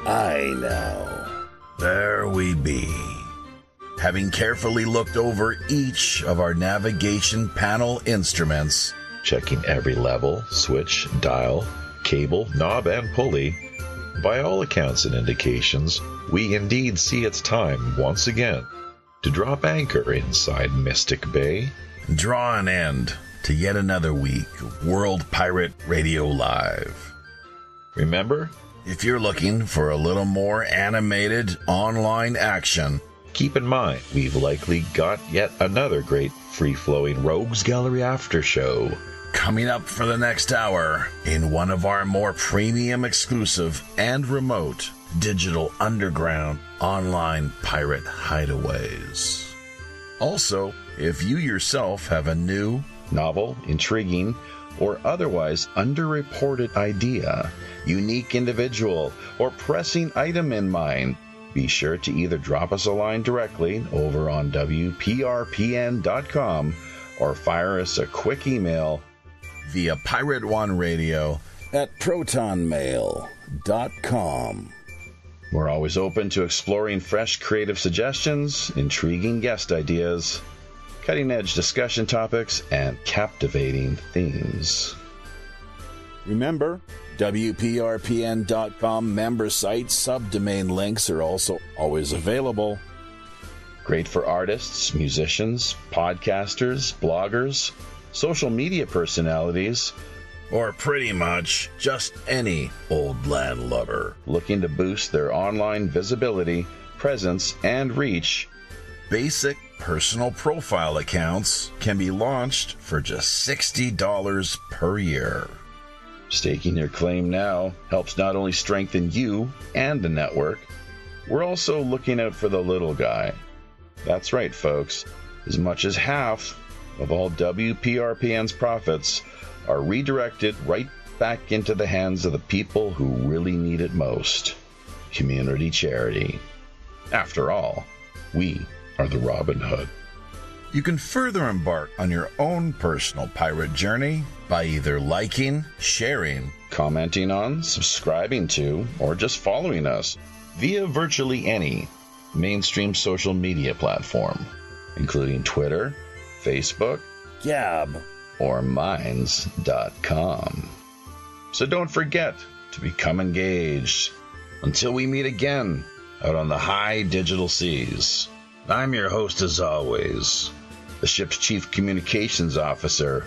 I know. There we be. Having carefully looked over each of our navigation panel instruments, checking every level, switch, dial, cable, knob, and pulley, by all accounts and indications, we indeed see it's time once again to drop anchor inside Mystic Bay. draw an end to yet another week of World Pirate Radio Live. Remember, If you're looking for a little more animated online action, keep in mind we've likely got yet another great free-flowing Rogues Gallery after show coming up for the next hour in one of our more premium exclusive and remote digital underground online pirate hideaways. Also, if you yourself have a new, novel, intriguing, or otherwise underreported idea, unique individual, or pressing item in mind, be sure to either drop us a line directly over on WPRPN.com or fire us a quick email via Pirate One Radio at protonmail.com. We're always open to exploring fresh creative suggestions, intriguing guest ideas, cutting-edge discussion topics, and captivating themes. Remember, WPRPN.com member site subdomain links are also always available. Great for artists, musicians, podcasters, bloggers, social media personalities, or pretty much just any old land lover looking to boost their online visibility, presence, and reach. Basic personal profile accounts can be launched for just $60 per year. Staking your claim now helps not only strengthen you and the network, we're also looking out for the little guy. That's right, folks. As much as half of all WPRPN's profits are redirected right back into the hands of the people who really need it most. Community charity. After all, we are the Robin Hood. You can further embark on your own personal pirate journey by either liking, sharing, commenting on, subscribing to, or just following us via virtually any mainstream social media platform, including Twitter, Facebook, Gab, or Minds.com. So don't forget to become engaged. Until we meet again out on the high digital seas, I'm your host as always, the ship's Chief Communications Officer,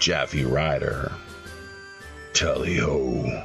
Jaffe Ryder. Tally-ho.